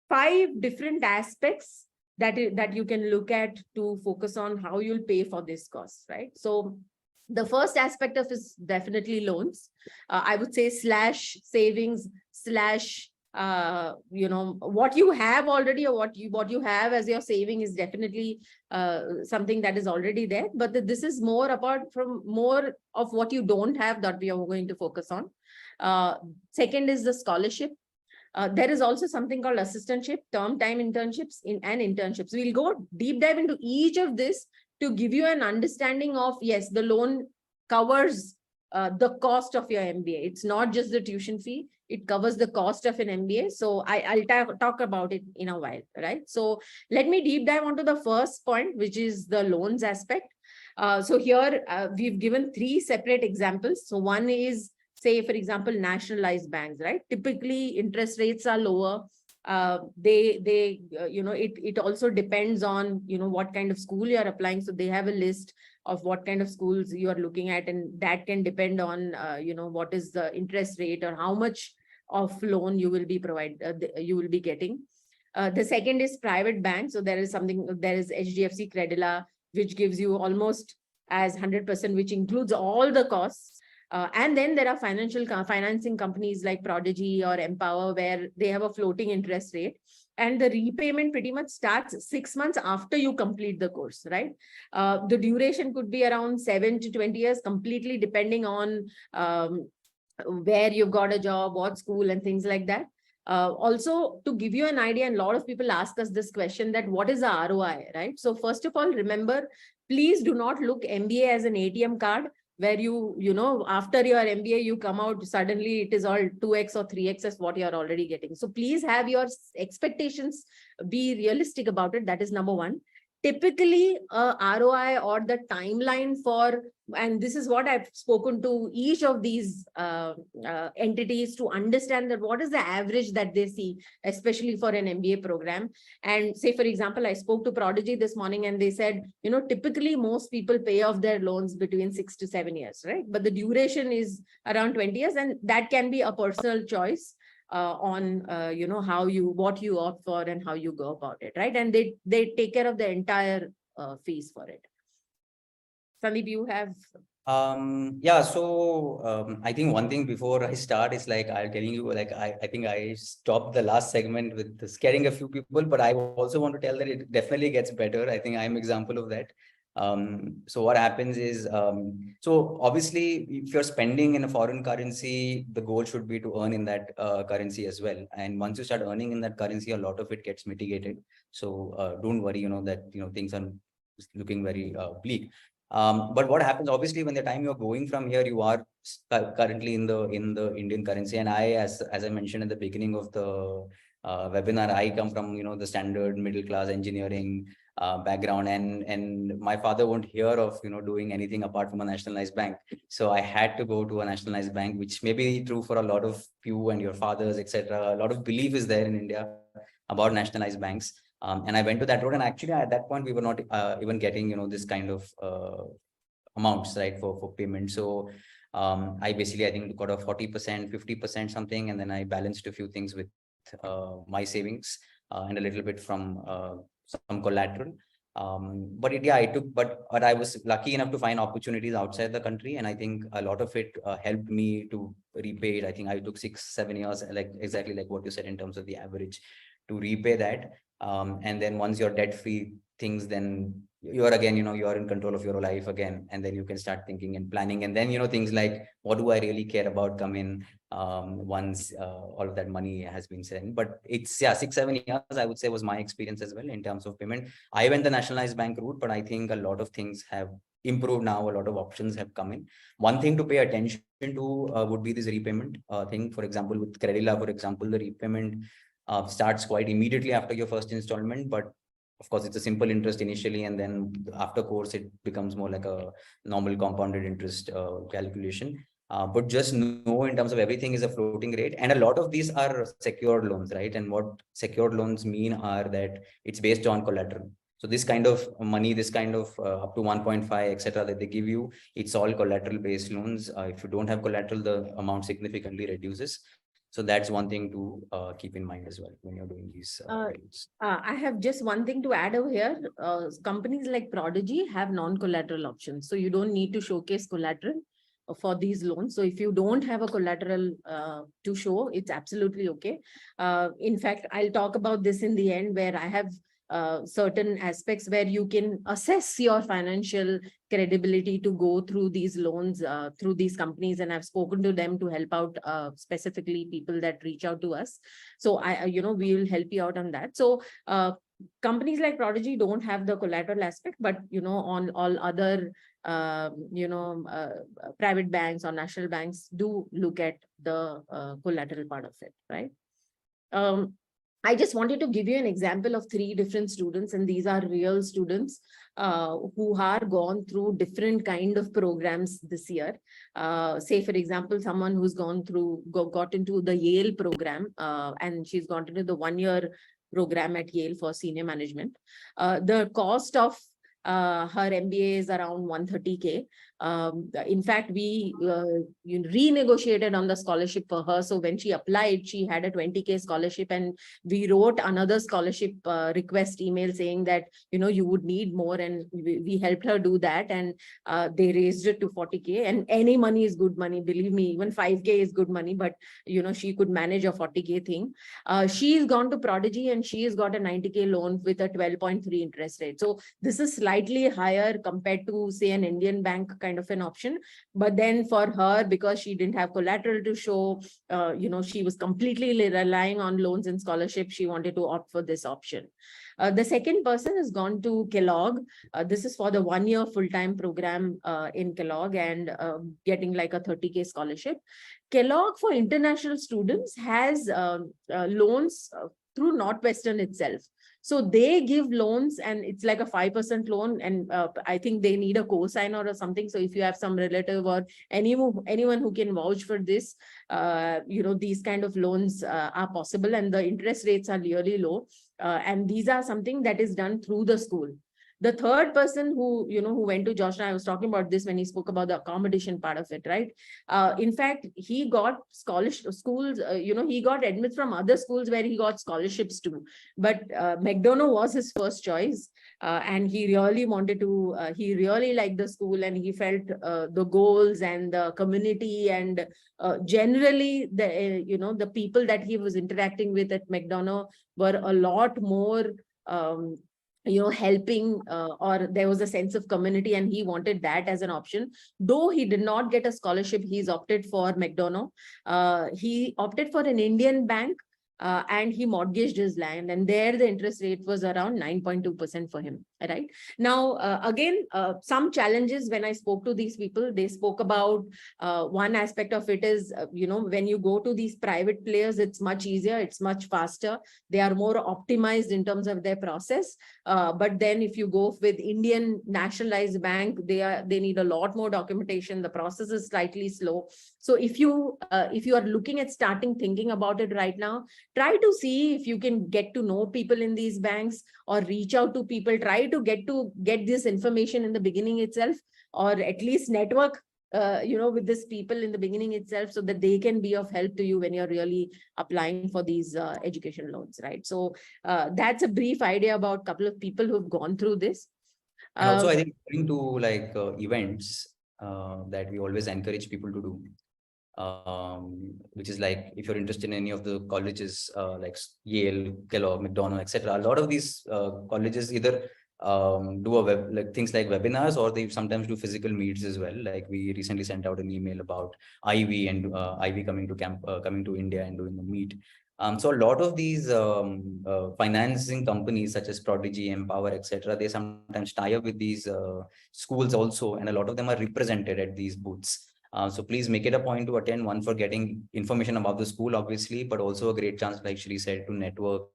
5 different aspects that you can look at to focus on how you'll pay for this cost, right? So the first aspect of is definitely loans. I would say / savings / what you have already or what you have as your saving is definitely something that is already there. But this is more of what you don't have that we are going to focus on. Second is the scholarship. There is also something called assistantship, term-time internships and internships. We'll go deep dive into each of this to give you an understanding of, yes, the loan covers the cost of your MBA. It's not just the tuition fee. It covers the cost of an MBA. So I'll talk about it in a while, right? So let me deep dive onto the first point, which is the loans aspect. So here we've given 3 separate examples. So one is, say, for example, nationalized banks, right? Typically, interest rates are lower. It also depends on, what kind of school you're applying. So they have a list of what kind of schools you are looking at, and that can depend on, what is the interest rate or how much of loan you will be getting. The second is private banks. So there is HDFC Credila, which gives you almost as 100%, which includes all the costs. And then there are financing companies like Prodigy or Empower, where they have a floating interest rate. And the repayment pretty much starts 6 months after you complete the course, right? The duration could be around 7 to 20 years, completely depending on where you've got a job, what school, and things like that. Also, to give you an idea, and a lot of people ask us this question, that what is the ROI, right? So first of all, remember, please do not look MBA as an ATM card, where after your MBA, you come out, suddenly it is all 2x or 3x as what you're already getting. So please have your expectations, be realistic about it. That is number one. Typically, ROI or the timeline for, and this is what I've spoken to each of these entities to understand, that what is the average that they see, especially for an MBA program. And say, for example, I spoke to Prodigy this morning, and they said, typically most people pay off their loans between 6 to 7 years, right? But the duration is around 20 years, and that can be a personal choice on what you opt for and how you go about it, right? And they take care of the entire fees for it. Sandeep, you have I think one thing before I start is, like, I'm telling you, like, I think I stopped the last segment with scaring a few people, but I also want to tell that it definitely gets better. I think I'm example of that. So what happens is, so obviously, if you're spending in a foreign currency, the goal should be to earn in that currency as well. And once you start earning in that currency, a lot of it gets mitigated. So don't worry, that things are looking very bleak. But what happens, obviously, when the time you're going from here, you are currently in the Indian currency. And as I mentioned in the beginning of the webinar, I come from the standard middle class engineering background, and my father won't hear of doing anything apart from a nationalized bank. So I had to go to a nationalized bank, which may be true for a lot of you and your fathers, etc. A lot of belief is there in India about nationalized banks. And I went to that road, and actually at that point we were not even getting this kind of amounts, right, for payment. So I think got a 40%, 50% something, and then I balanced a few things with my savings and a little bit from some collateral. But I was lucky enough to find opportunities outside the country, and I think a lot of it helped me to repay it. I think I took 6-7 years, like exactly like what you said in terms of the average, to repay that. And then once you're debt free, things, then you're again, you're in control of your life again, and then you can start thinking and planning, and then things like, what do I really care about, come in once all of that money has been sent. But it's 6-7 years, I would say, was my experience as well in terms of payment. I went the nationalized bank route, but I think a lot of things have improved now. A lot of options have come in. One thing to pay attention to would be this repayment thing. For example, with Credila, for example, the repayment starts quite immediately after your first installment, but of course it's a simple interest initially, and then after course it becomes more like a normal compounded interest calculation. But just know, in terms of everything is a floating rate, and a lot of these are secured loans, right? And what secured loans mean are that it's based on collateral. So this kind of money, this kind of up to 1.5, etc., that they give you, it's all collateral based loans. If you don't have collateral, the amount significantly reduces. So that's one thing to keep in mind as well when you're doing these deals. I have just one thing to add over here. Companies like Prodigy have non-collateral options. So you don't need to showcase collateral for these loans. So if you don't have a collateral to show, it's absolutely okay. In fact, I'll talk about this in the end, where I have certain aspects where you can assess your financial credibility to go through these loans through these companies, and I've spoken to them to help out specifically people that reach out to us. So we will help you out on that. So companies like Prodigy don't have the collateral aspect, but on all other private banks or national banks do look at the collateral part of it, right? I just wanted to give you an example of 3 different students, and these are real students who are gone through different kind of programs this year. Say, for example, someone who's got into the Yale program, and she's gone into the 1-year program at Yale for senior management. The cost of her MBA is around 130K. In fact, we renegotiated on the scholarship for her. So when she applied, she had a 20K scholarship, and we wrote another scholarship request email saying that, you would need more, and we helped her do that. And they raised it to 40K, and any money is good money. Believe me, even 5K is good money, but she could manage a 40K thing. She's gone to Prodigy, and she has got a 90K loan with a 12.3 interest rate. So this is slightly higher compared to, say, an Indian bank kind of an option. But then for her, because she didn't have collateral to show, she was completely relying on loans and scholarships, she wanted to opt for this option. The second person has gone to Kellogg. This is for the 1-year full-time program in Kellogg, and getting like a 30K scholarship. Kellogg for international students has loans through Northwestern itself. So they give loans, and it's like a 5% loan. And I think they need a cosigner or something. So if you have some relative or anyone who can vouch for this, these kind of loans are possible, and the interest rates are really low. And these are something that is done through the school. The third person who went to Georgetown, I was talking about this when he spoke about the accommodation part of it, right? In fact, he got schools, he got admits from other schools where he got scholarships too. But McDonough was his first choice. And he really wanted to, he really liked the school, and he felt the goals and the community, and generally the people that he was interacting with at McDonough were a lot more helping, or there was a sense of community, and he wanted that as an option. Though he did not get a scholarship, he's opted for McDonough. He opted for an Indian bank, and he mortgaged his land, and there the interest rate was around 9.2% for him. Right now, again, some challenges when I spoke to these people. They spoke about one aspect of it is, when you go to these private players, it's much easier, it's much faster, they are more optimized in terms of their process. But then if you go with Indian nationalized bank, they need a lot more documentation. The process is slightly slow. So if you are looking at thinking about it right now, try to see if you can get to know people in these banks, or reach out to people. Try to get this information in the beginning itself, or at least network with these people in the beginning itself, so that they can be of help to you when you're really applying for these education loans, right? So that's a brief idea about a couple of people who've gone through this. And also, I think going to like events that we always encourage people to do, which is like, if you're interested in any of the colleges like Yale, Kellogg, McDonough, etc. A lot of these colleges either do things like webinars, or they sometimes do physical meets as well. Like we recently sent out an email about Ivy, and Ivy coming to India and doing a meet. So a lot of these financing companies such as Prodigy, Empower, etc., they sometimes tie up with these schools also, and a lot of them are represented at these booths. So please make it a point to attend, one for getting information about the school, obviously, but also a great chance, like Shri said, to network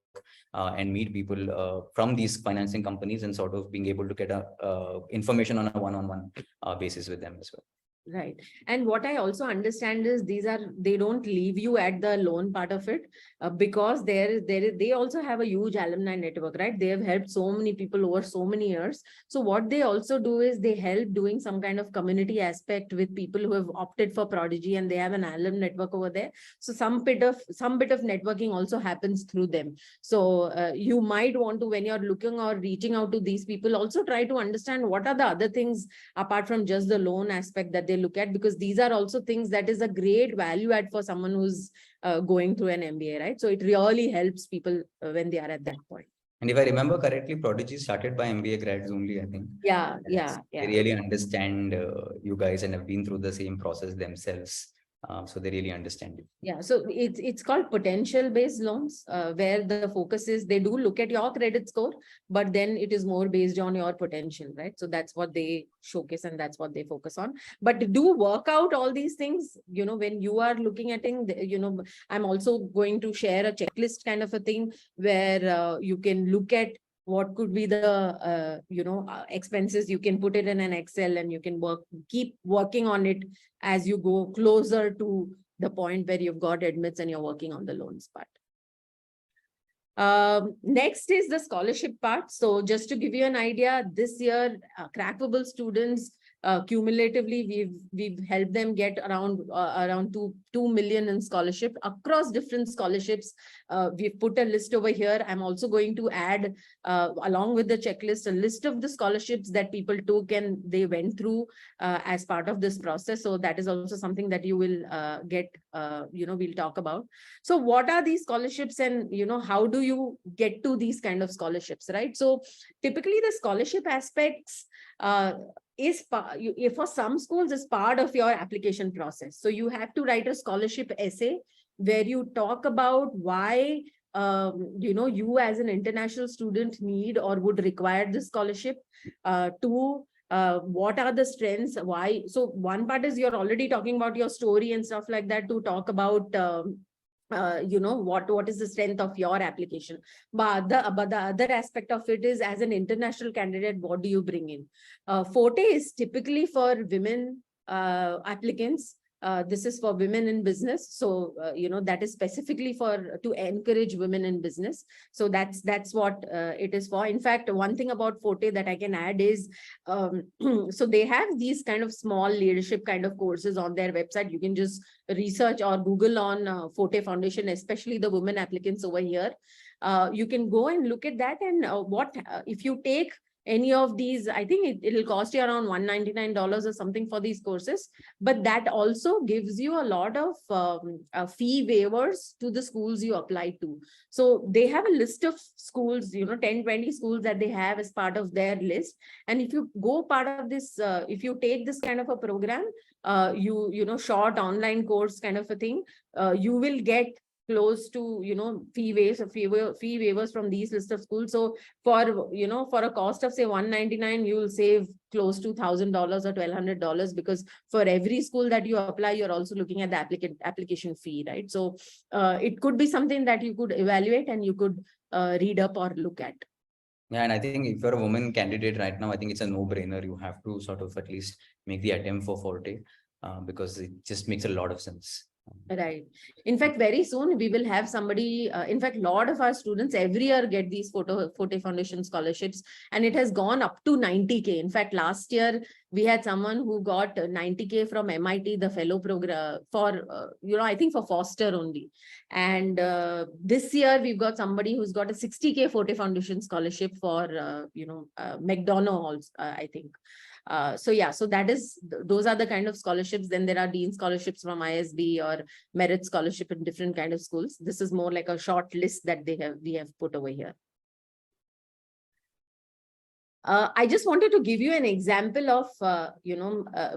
and meet people from these financing companies, and sort of being able to get information on a one-on-one basis with them as well. Right. And what I also understand is they don't leave you at the loan part of it, because they also have a huge alumni network, right? They have helped so many people over so many years. So what they also do is they help doing some kind of community aspect with people who have opted for Prodigy, and they have an alum network over there. So some bit of networking also happens through them. So you might want to, when you're looking or reaching out to these people, also try to understand what are the other things apart from just the loan aspect that they look at, because these are also things that is a great value add for someone who's going through an MBA, right? So it really helps people when they are at that point. And if I remember correctly, Prodigy started by MBA grads only, I think. Yeah. They really understand you guys, and have been through the same process themselves. So they really understand you. Yeah, so it's called potential based loans, where the focus is they do look at your credit score, but then it is more based on your potential, right? So that's what they showcase, and that's what they focus on. But do work out all these things, when you are looking at it, I'm also going to share a checklist kind of a thing where you can look at what could be the expenses. You can put it in an Excel, and you can keep working on it as you go closer to the point where you've got admits and you're working on the loans part. Next is the scholarship part. So just to give you an idea, this year, crackable students Cumulatively, we've helped them get around 2 million in scholarship across different scholarships. We've put a list over here. I'm also going to add, along with the checklist, a list of the scholarships that people took and they went through as part of this process. So that is also something that you will get, we'll talk about. So what are these scholarships, and how do you get to these kind of scholarships, right? So typically the scholarship aspects for some schools is part of your application process. So you have to write a scholarship essay where you talk about why you as an international student need or would require this scholarship. What are the strengths, why? So one part is you're already talking about your story and stuff like that, to talk about what is the strength of your application. But the other aspect of it is, as an international candidate, what do you bring in? Forte is typically for women applicants. This is for women in business. So, that is specifically to encourage women in business. So that's what it is for. In fact, one thing about Forte that I can add is, so they have these kind of small leadership kind of courses on their website. You can just research or Google on Forte Foundation, especially the women applicants over here. You can go and look at that. And if you take any of these, I think it'll cost you around $199 or something for these courses, but that also gives you a lot of fee waivers to the schools you apply to. So they have a list of schools, 10, 20 schools that they have as part of their list. And if you go part of this, if you take this kind of a program, short online course kind of a thing, you will get close to fee waivers from these list of schools. So for a cost of say $199, you will save close to $1,000 or $1,200, because for every school that you apply, you're also looking at the application fee, right? So it could be something that you could evaluate and you could read up or look at. Yeah, and I think if you're a woman candidate right now, I think it's a no-brainer. You have to sort of at least make the attempt for Forte, because it just makes a lot of sense. Right. In fact, very soon we will have somebody, in fact, a lot of our students every year get these Forte Foundation scholarships, and it has gone up to 90K. In fact, last year we had someone who got 90K from MIT, the fellow program for, I think for Foster only. And this year we've got somebody who's got a 60K Forte Foundation scholarship for, McDonald's, I think. So those are the kind of scholarships. Then there are Dean scholarships from ISB or merit scholarship in different kind of schools. This is more like a short list that we have put over here. I just wanted to give you an example of,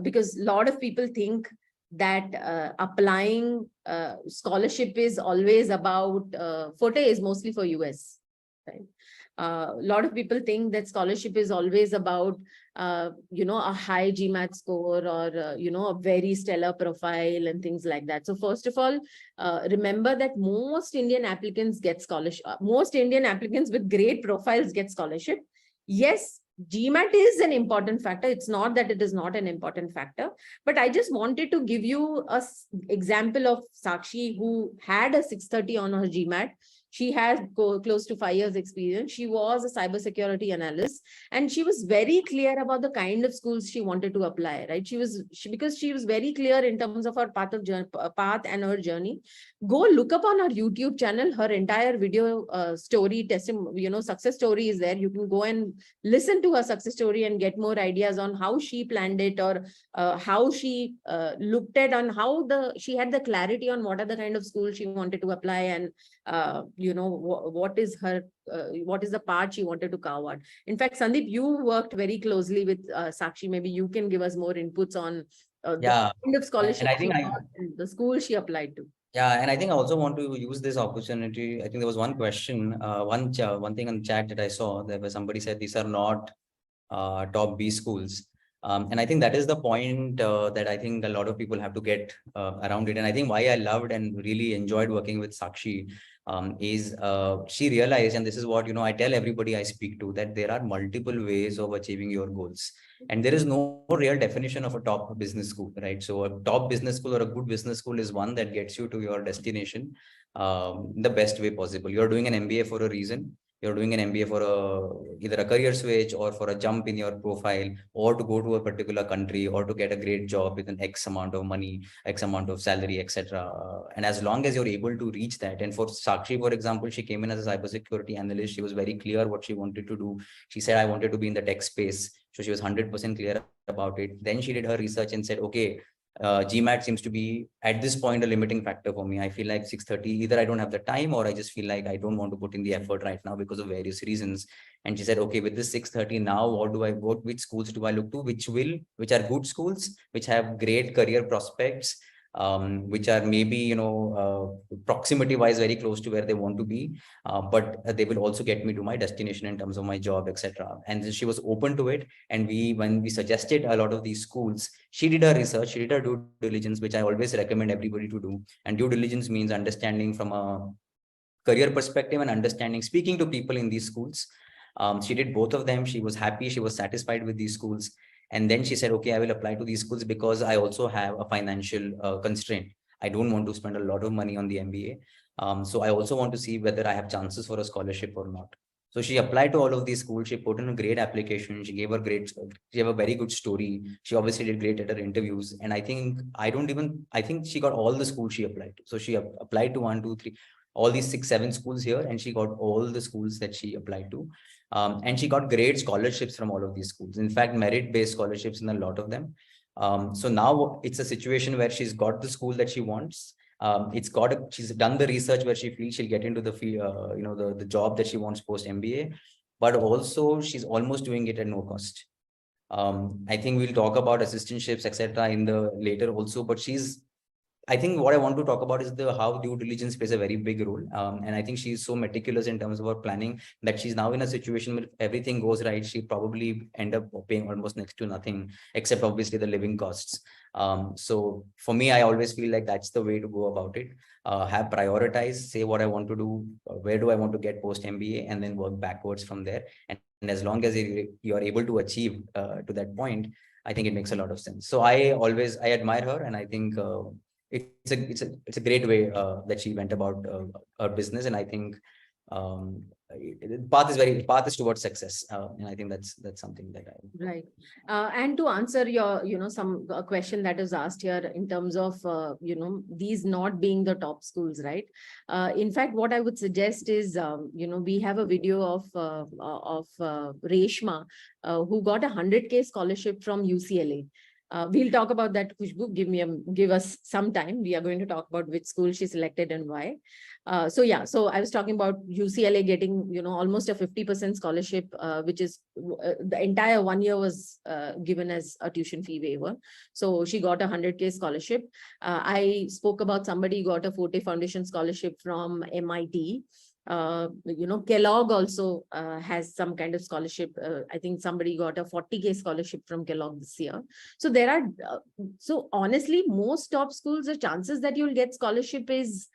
because a lot of people think that applying scholarship is always about, Forte is mostly for US, right? A lot of people think that scholarship is always about, a high GMAT score or, a very stellar profile and things like that. So first of all, remember that most Indian applicants get scholarship. Most Indian applicants with great profiles get scholarship. Yes, GMAT is an important factor. It's not that it is not an important factor, but I just wanted to give you an example of Sakshi, who had a 630 on her GMAT. She has close to 5 years experience. She was a cybersecurity analyst, and she was very clear about the kind of schools she wanted to apply, right? Because she was very clear in terms of her path and her journey. Go look up on her YouTube channel. Her entire video story, success story is there. You can go and listen to her success story and get more ideas on how she planned it, or how she looked at on how she had the clarity on what are the kind of schools she wanted to apply, and what is the part she wanted to carve out. In fact, Sandeep, you worked very closely with Sakshi. Maybe you can give us more inputs on the kind of scholarship and I think and the school she applied to. Yeah, and I think I also want to use this opportunity. I think there was one question, one thing on the chat that I saw, there was somebody said these are not top B schools. And I think that is the point that I think a lot of people have to get around it. And I think why I loved and really enjoyed working with Sakshi is she realized, and this is what, I tell everybody I speak to, that there are multiple ways of achieving your goals. And there is no real definition of a top business school, right? So a top business school or a good business school is one that gets you to your destination the best way possible. You're doing an MBA for a reason. you're doing an MBA for either a career switch or for a jump in your profile, or to go to a particular country, or to get a great job with an X amount of money, X amount of salary, etc. And as long as you're able to reach that, and for Sakshi, for example, she came in as a cybersecurity analyst. She was very clear what she wanted to do. She said, I wanted to be in the tech space. So she was 100% clear about it. Then she did her research and said, okay, GMAT seems to be at this point a limiting factor for me. I feel like 6:30, either I don't have the time, or I just feel like I don't want to put in the effort right now because of various reasons. And she said, okay, with this 6:30 now, which schools do I look to, which are good schools, which have great career prospects, which are maybe, proximity wise very close to where they want to be, but they will also get me to my destination in terms of my job, etc. And she was open to it. And when we suggested a lot of these schools, she did her research, she did her due diligence, which I always recommend everybody to do. And due diligence means understanding from a career perspective and understanding, speaking to people in these schools. She did both of them. She was happy, she was satisfied with these schools. And then she said, okay, I will apply to these schools because I also have a financial constraint. I don't want to spend a lot of money on the MBA. So I also want to see whether I have chances for a scholarship or not. So she applied to all of these schools. She put in a great application. She gave a very good story. She obviously did great at her interviews. And I think she got all the schools she applied to. So she applied to 1, 2, 3, all these 6, 7 schools here, and she got all the schools that she applied to. And she got great scholarships from all of these schools. In fact, merit-based scholarships in a lot of them. So now it's a situation where she's got the school that she wants. She's done the research where she feels she'll get into the field, the job that she wants post MBA, but also she's almost doing it at no cost. I think we'll talk about assistantships, etc. in the later also, but I think what I want to talk about is how due diligence plays a very big role. And I think she's so meticulous in terms of her planning that she's now in a situation where if everything goes right, she probably end up paying almost next to nothing, except obviously the living costs. So for me, I always feel like that's the way to go about it. Have prioritize, say what I want to do, where do I want to get post MBA, and then work backwards from there. And as long as you are able to achieve to that point, I think it makes a lot of sense. So I admire her, and I think it's a great way that she went about her business. And I think the path is towards success, and I think that's something that I Right. And to answer your, some question that is asked here in terms of, these not being the top schools, right? In fact, what I would suggest is, we have a video of Reshma, who got a 100K scholarship from UCLA. We'll talk about that, Khushbu. Give us some time. We are going to talk about which school she selected and why. So I was talking about UCLA getting, almost a 50% scholarship, which is the entire 1 year was given as a tuition fee waiver. So she got a 100K scholarship. I spoke about somebody who got a Forte Foundation scholarship from MIT. Kellogg also has some kind of scholarship. I think somebody got a 40K scholarship from Kellogg this year. So there are, so honestly, most top schools, the chances that you'll get scholarship is,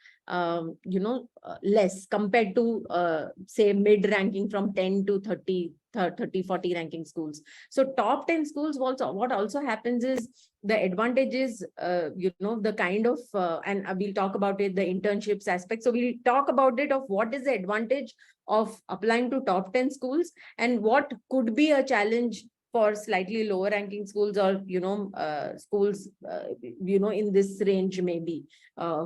less compared to, say, mid-ranking from 10 to 30, 40 ranking schools. So top 10 schools also, what also happens is the advantages, the kind of, and we'll talk about it, the internships aspect. So we'll talk about it of what is the advantage of applying to top 10 schools and what could be a challenge for slightly lower ranking schools or, schools, in this range, maybe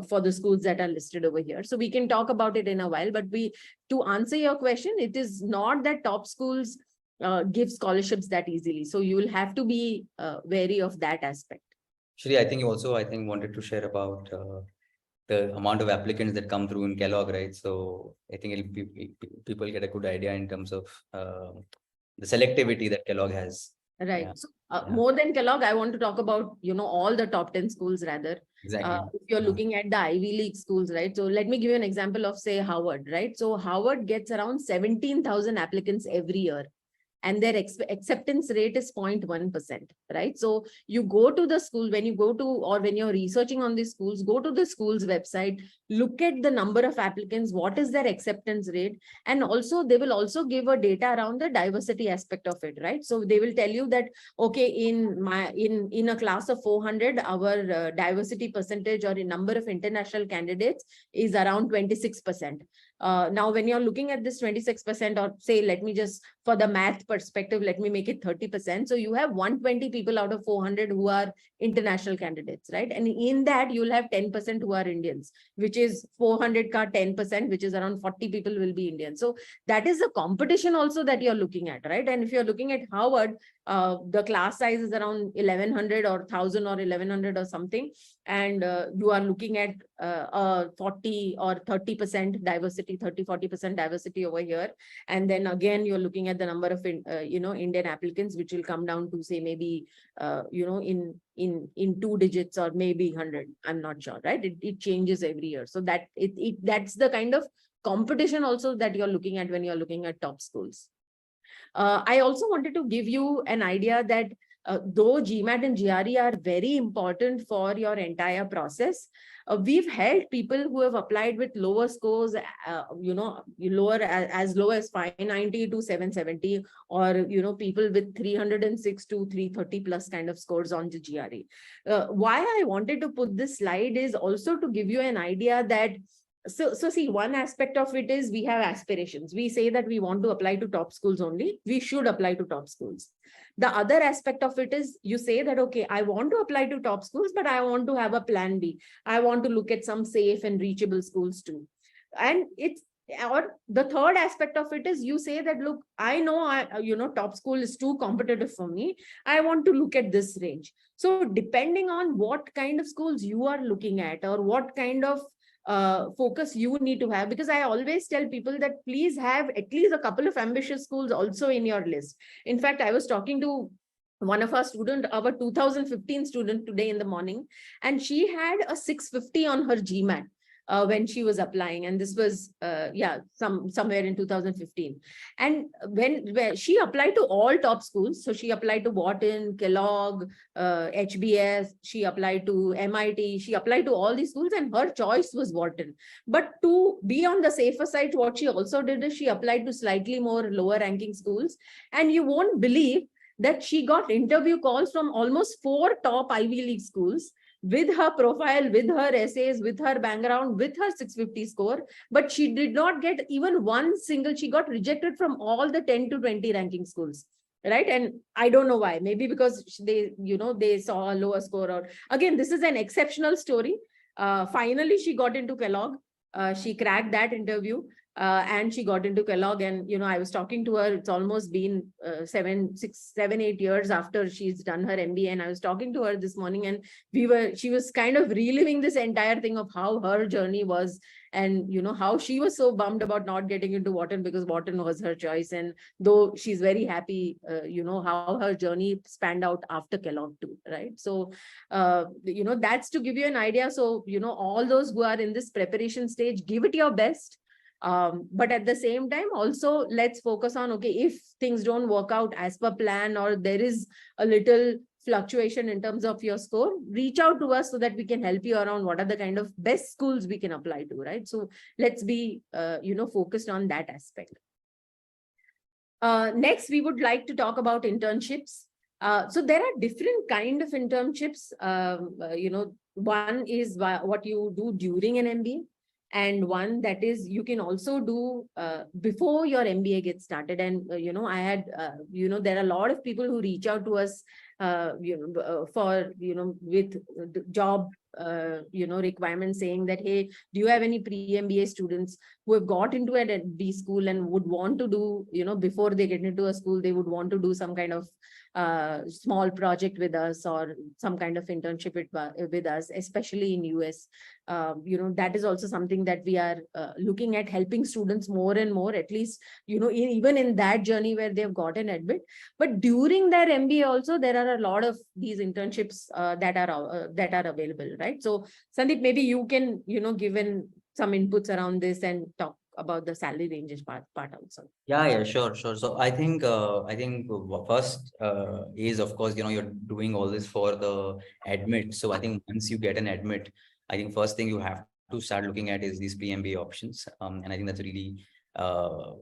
for the schools that are listed over here. So we can talk about it in a while, but to answer your question, it is not that top schools give scholarships that easily. So you will have to be wary of that aspect. Shri, I think you also, wanted to share about the amount of applicants that come through in Kellogg, right? So I think people get a good idea in terms of the selectivity that Kellogg has. Right. Yeah. So more than Kellogg, I want to talk about, all the top 10 schools rather. Exactly. If you're looking at the Ivy League schools, right? So let me give you an example of, say, Harvard, right? So Harvard gets around 17,000 applicants every year, and their acceptance rate is 0.1%, right? So you go to the school, when you're researching on these schools, go to the school's website, look at the number of applicants, what is their acceptance rate, and also they will also give a data around the diversity aspect of it, right? So they will tell you that, okay, in a class of 400, our diversity percentage or a number of international candidates is around 26%. Now, when you're looking at this 26%, or say, let me just, for the math perspective, let me make it 30%. So you have 120 people out of 400 who are international candidates, right? And in that, you'll have 10% who are Indians, which is 400 ka 10%, which is around 40 people will be Indian. So that is the competition also that you're looking at, right? And if you're looking at Harvard, the class size is around 1100 or 1000 or 1100 or something. And you are looking at 40 or 30% diversity, 30-40% diversity over here. And then again, you're looking at the number of, Indian applicants, which will come down to, say, maybe, in 2 digits or maybe 100. I'm not sure, right? It changes every year. So that's the kind of competition also that you're looking at when you're looking at top schools. I also wanted to give you an idea that though GMAT and GRE are very important for your entire process, we've held people who have applied with lower scores, lower as low as 590 to 770, or, people with 306 to 330 plus kind of scores on the GRE. Why I wanted to put this slide is also to give you an idea that so see, one aspect of it is we have aspirations. We say that we want to apply to top schools only. We should apply to top schools. The other aspect of it is you say that, okay, I want to apply to top schools, but I want to have a plan B. I want to look at some safe and reachable schools too. And or the third aspect of it is you say that, look, I know, top school is too competitive for me. I want to look at this range. So depending on what kind of schools you are looking at, or what kind of focus you need to have, because I always tell people that please have at least a couple of ambitious schools also in your list. In fact, I was talking to one of our student, our 2015 student today in the morning, and she had a 650 on her GMAT. When she was applying, and this was somewhere in 2015. And when she applied to all top schools, so she applied to Wharton, Kellogg, HBS, she applied to MIT, she applied to all these schools, and her choice was Wharton. But to be on the safer side, what she also did is she applied to slightly more lower ranking schools, and you won't believe that she got interview calls from almost 4 top Ivy League schools, with her profile, with her essays, with her background, with her 650 score, but she did not get even one single, she got rejected from all the 10 to 20 ranking schools, right? And I don't know why, maybe because they saw a lower score, or again, this is an exceptional story. Finally, she got into Kellogg. She cracked that interview. And she got into Kellogg, and I was talking to her. It's almost been 7, 8 years after she's done her MBA, and I was talking to her this morning, and she was kind of reliving this entire thing of how her journey was, and how she was so bummed about not getting into Wharton, because Wharton was her choice, and though she's very happy, how her journey spanned out after Kellogg too, right? So that's to give you an idea. So all those who are in this preparation stage, give it your best. But at the same time, also let's focus on, okay, if things don't work out as per plan, or there is a little fluctuation in terms of your score, reach out to us so that we can help you around what are the kind of best schools we can apply to, right? So let's be, focused on that aspect. Next, we would like to talk about internships. So there are different kind of internships. One is what you do during an MBA. And one that is you can also do before your MBA gets started. And, I had, there are a lot of people who reach out to us, for, with the job, requirements, saying that, hey, do you have any pre-MBA students who have got into an MBA school and would want to do, before they get into a school, they would want to do some kind of small project with us, or some kind of internship with us, especially in US. That is also something that we are looking at, helping students more and more, at least, even in that journey where they've gotten admit. But during their MBA also, there are a lot of these internships that are available, right? So Sandeep, maybe you can, give in some inputs around this and talk about the salary ranges part also. Yeah, sure. So I think first is, of course, you're doing all this for the admit. So I think once you get an admit, I think first thing you have to start looking at is these pre-MBA options. And I think that's really,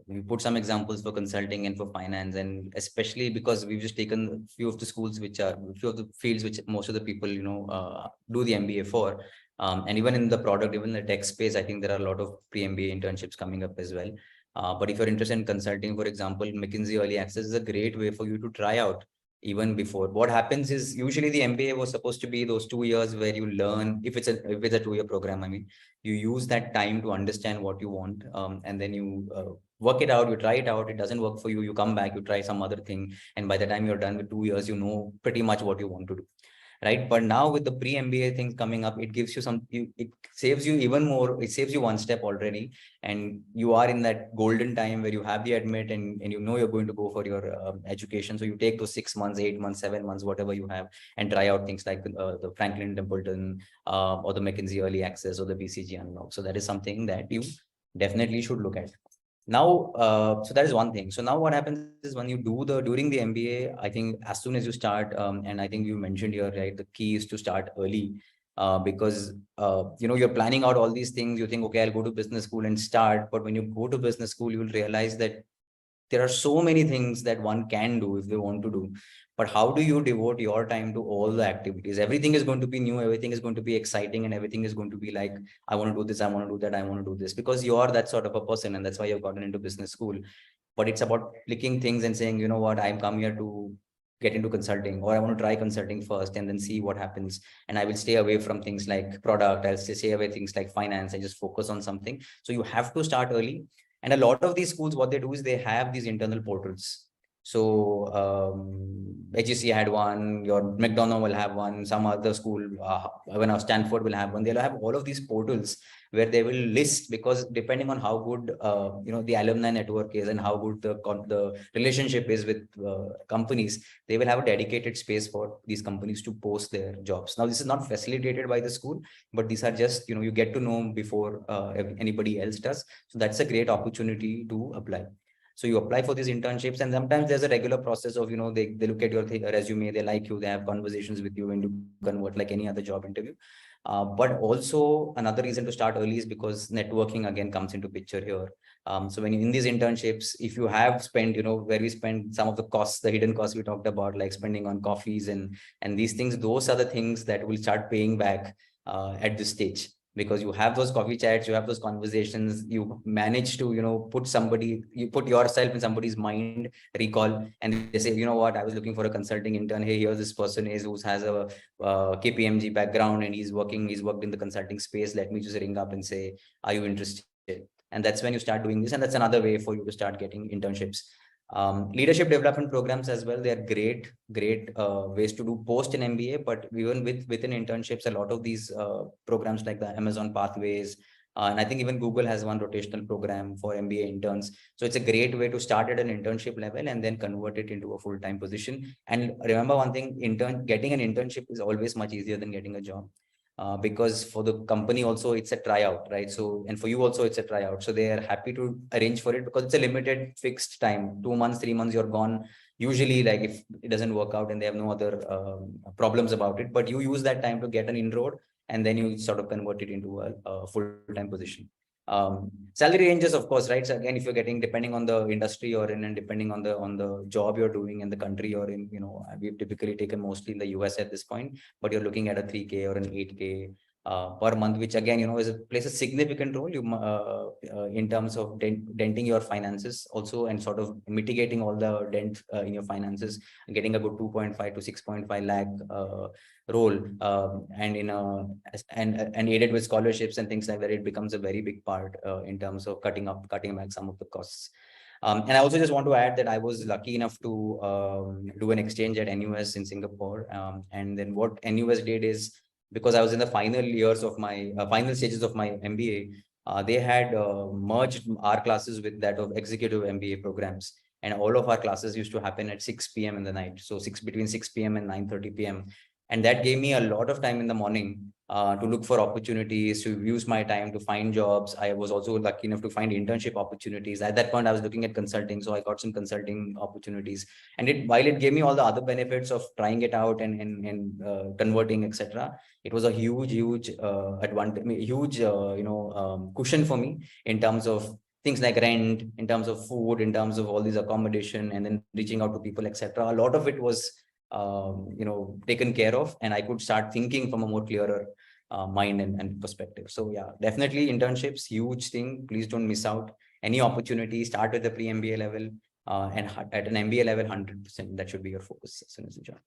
we put some examples for consulting and for finance, and especially because we've just taken a few of the schools few of the fields which most of the people, do the MBA for. And even in the product, even the tech space, I think there are a lot of pre-MBA internships coming up as well. But if you're interested in consulting, for example, McKinsey Early Access is a great way for you to try out even before. What happens is usually the MBA was supposed to be those 2 years where you learn, if it's a 2-year program, I mean, you use that time to understand what you want, and then you work it out, you try it out, it doesn't work for you, you come back, you try some other thing, and by the time you're done with 2 years, you know pretty much what you want to do. Right. But now with the pre-MBA things coming up, it gives you it saves you even more. It saves you one step already. And you are in that golden time where you have the admit and you know you're going to go for your education. So you take those 6 months, 8 months, 7 months, whatever you have, and try out things like the Franklin Templeton or the McKinsey Early Access or the BCG Unlock. So that is something that you definitely should look at. Now, so that is one thing. So now what happens is when you do during the MBA, I think as soon as you start, and I think you mentioned here, right, the key is to start early, because, you're planning out all these things. You think, okay, I'll go to business school and start. But when you go to business school, you will realize that there are so many things that one can do if they want to do. But how do you devote your time to all the activities? Everything is going to be new, everything is going to be exciting, and everything is going to be like, I want to do this, I want to do that, I want to do this, because you are that sort of a person, and that's why you've gotten into business school. But it's about clicking things and saying, you know what, I'm come here to get into consulting, or I want to try consulting first and then see what happens. And I will stay away from things like product, I'll stay away things like finance, and just focus on something. So you have to start early. And a lot of these schools, what they do is they have these internal portals. So HEC had one, your McDonough will have one, some other school, when Stanford will have one. They'll have all of these portals where they will list, because depending on how good the alumni network is and how good the relationship is with companies, they will have a dedicated space for these companies to post their jobs. Now, this is not facilitated by the school, but these are just, you get to know before anybody else does. So that's a great opportunity to apply. So you apply for these internships, and sometimes there's a regular process of, they look at your resume, they like you, they have conversations with you, and you convert like any other job interview. But also another reason to start early is because networking again comes into picture here. So when you're in these internships, if you have spent, where we spend some of the costs, the hidden costs we talked about, like spending on coffees and these things, those are the things that will start paying back at this stage. Because you have those coffee chats, you have those conversations, you manage to, you put yourself in somebody's mind, recall, and they say, you know what, I was looking for a consulting intern. Hey, here this person is who has a KPMG background, and he's worked in the consulting space. Let me just ring up and say, are you interested? And that's when you start doing this. And that's another way for you to start getting internships. Leadership development programs as well. They are great ways to do post an MBA, but even within internships, a lot of these programs like the Amazon Pathways, and I think even Google has one rotational program for MBA interns. So it's a great way to start at an internship level and then convert it into a full-time position. And remember one thing, getting an internship is always much easier than getting a job. Because for the company also it's a tryout, right? So, and for you also it's a tryout. So they are happy to arrange for it because it's a limited fixed time, 2 months, 3 months, you're gone. Usually, like if it doesn't work out and they have no other problems about it, but you use that time to get an inroad, and then you sort of convert it into a full-time position. Salary ranges, of course, right? So again, if you're getting, depending on the industry you're in and depending on the job you're doing and the country you're in, we've typically taken mostly in the US at this point, but you're looking at a 3K or an 8K per month, which again, plays a significant role in terms of denting your finances also, and sort of mitigating all the dent in your finances, getting a good 2.5 to 6.5 lakh role, and aided with scholarships and things like that, it becomes a very big part in terms of cutting back some of the costs. And I also just want to add that I was lucky enough to do an exchange at NUS in Singapore. And then what NUS did is, because I was in the final years of my final stages of my MBA, they had merged our classes with that of executive MBA programs. And all of our classes used to happen at 6 p.m. in the night. So between 6 p.m. and 9:30 p.m. And that gave me a lot of time in the morning to look for opportunities, to use my time to find jobs. I was also lucky enough to find internship opportunities. At that point, I was looking at consulting. So I got some consulting opportunities. And while it gave me all the other benefits of trying it out and converting, etc., it was a huge advantage, huge, cushion for me in terms of things like rent, in terms of food, in terms of all these accommodation, and then reaching out to people, etc. A lot of it was taken care of, and I could start thinking from a more clearer mind and perspective. So yeah, definitely internships, huge thing. Please don't miss out any opportunity. Start with the pre-MBA level, and at an MBA level, 100%. That should be your focus as soon as you join.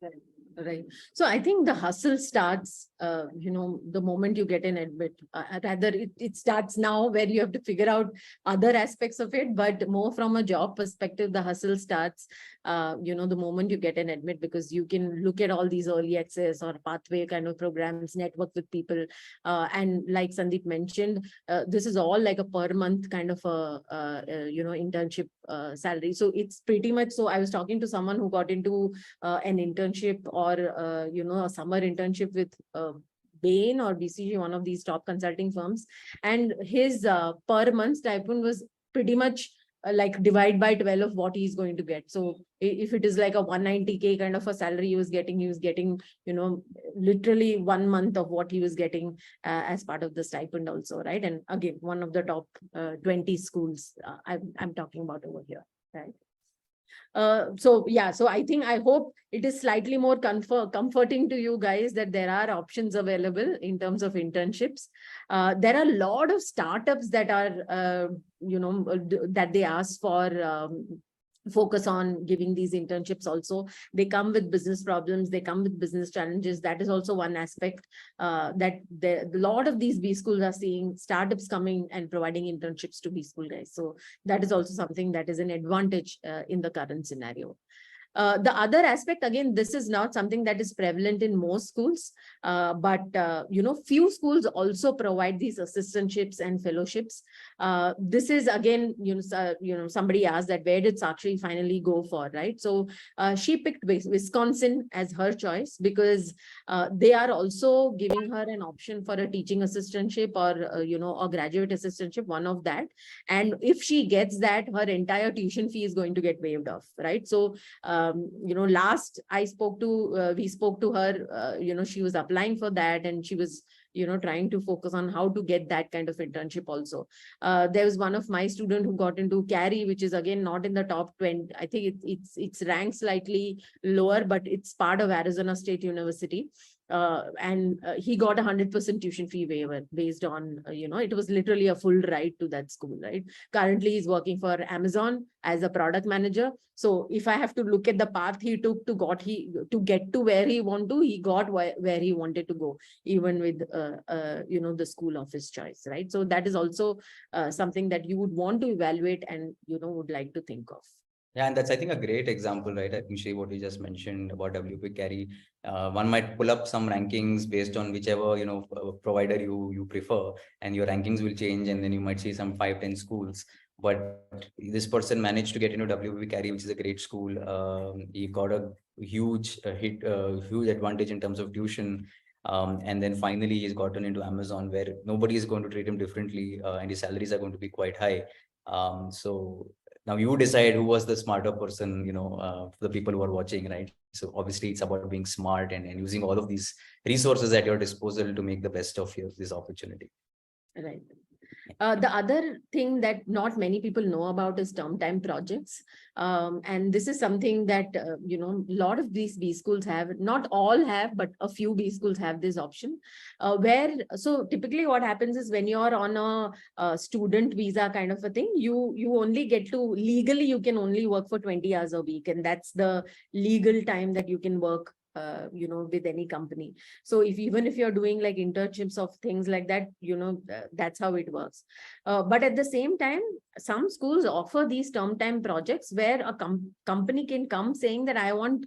Right. So I think the hustle starts, the moment you get an admit. Rather, it starts now where you have to figure out other aspects of it, but more from a job perspective, the hustle starts, the moment you get an admit, because you can look at all these early access or pathway kind of programs, network with people. And like Sandeep mentioned, this is all like a per month kind of internship salary. So it's pretty much, so I was talking to someone who got into an internship or a summer internship with Bain or BCG, one of these top consulting firms, and his per month stipend was pretty much like divide by 12 of what he's going to get. So if it is like a 190K kind of a salary he was getting, literally 1 month of what he was getting as part of the stipend also, right? And again, one of the top 20 schools I'm talking about over here, right? So I hope it is slightly more comforting to you guys that there are options available in terms of internships. There are a lot of startups that are that they ask for focus on giving these internships also. They come with business problems, they come with business challenges. That is also one aspect that a lot of these B schools are seeing startups coming and providing internships to B school guys. So that is also something that is an advantage in the current scenario. The other aspect, again, this is not something that is prevalent in most schools, but few schools also provide these assistantships and fellowships. This is again, somebody asked that where did Sakshi finally go for, right? So she picked Wisconsin as her choice because they are also giving her an option for a teaching assistantship or a graduate assistantship, one of that. And if she gets that, her entire tuition fee is going to get waived off, right? So last we spoke to her, she was applying for that and she was, trying to focus on how to get that kind of internship also. There was one of my student who got into Cary, which is again not in the top 20. I think it's ranked slightly lower, but it's part of Arizona State University. And he got 100% tuition fee waiver based on, it was literally a full ride to that school, right? Currently, he's working for Amazon as a product manager. So if I have to look at the path he took to get to where he got where he wanted to go, even with, the school of his choice, right? So that is also something that you would want to evaluate and, would like to think of. Yeah, and that's, I think, a great example, right? I think, Shri, what you just mentioned about WP Carry, one might pull up some rankings based on whichever, provider you prefer, and your rankings will change, and then you might see some 5-10 schools. But this person managed to get into WP Carry, which is a great school. He got a huge huge advantage in terms of tuition. And then finally, he's gotten into Amazon, where nobody is going to treat him differently, and his salaries are going to be quite high. So now you decide who was the smarter person, the people who are watching, right? So obviously it's about being smart and using all of these resources at your disposal to make the best of this opportunity. Right. The other thing that not many people know about is term time projects. And this is something that, a lot of these B schools have, not all have, but a few B schools have this option so typically what happens is when you're on a student visa kind of a thing, you only get to, legally, you can only work for 20 hours a week. And that's the legal time that you can work with any company. So even if you're doing like internships of things like that, that's how it works. But at the same time, some schools offer these term time projects where a company can come saying that I want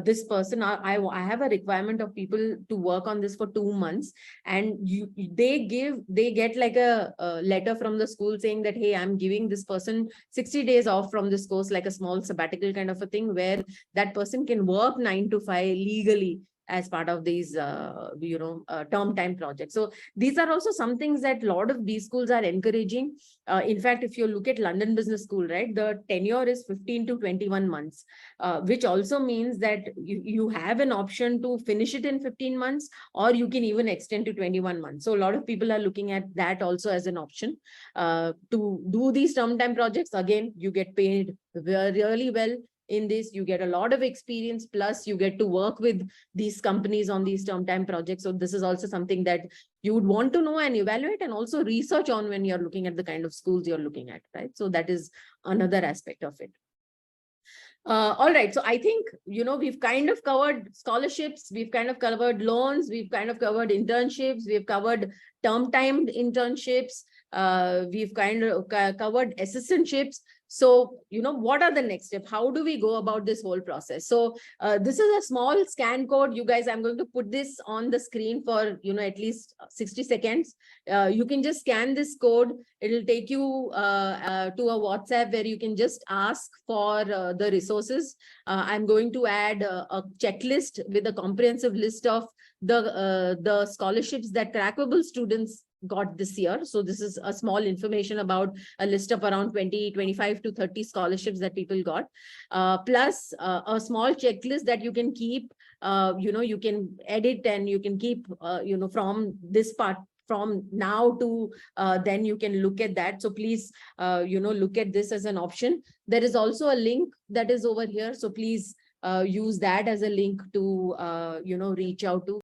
this person, I have a requirement of people to work on this for 2 months, and they get like a letter from the school saying that, hey, I'm giving this person 60 days off from this course, like a small sabbatical kind of a thing, where that person can work 9 to 5 legally as part of these, term time projects. So these are also some things that a lot of B schools are encouraging. In fact, if you look at London Business School, right, the tenure is 15 to 21 months, which also means that you have an option to finish it in 15 months, or you can even extend to 21 months. So a lot of people are looking at that also as an option to do these term time projects. Again, you get paid really well. in this. You get a lot of experience, plus you get to work with these companies on these term time projects. So this is also something that you would want to know and evaluate and also research on when you're looking at the kind of schools you're looking at, right? So that is another aspect of it. All right. So I think, we've kind of covered scholarships, we've kind of covered loans, we've kind of covered internships, we've covered term-time internships, we've kind of covered assistantships. So, what are the next steps? How do we go about this whole process? So this is a small scan code. You guys, I'm going to put this on the screen for, at least 60 seconds. You can just scan this code. It'll take you to a WhatsApp where you can just ask for the resources. I'm going to add a checklist with a comprehensive list of the scholarships that Crackable students got this year. So this is a small information about a list of around 25 to 30 scholarships that people got, plus a small checklist that you can keep, you can edit and you can keep, from this part, from now to then you can look at that. So please, look at this as an option. There is also a link that is over here. So please use that as a link to, reach out to.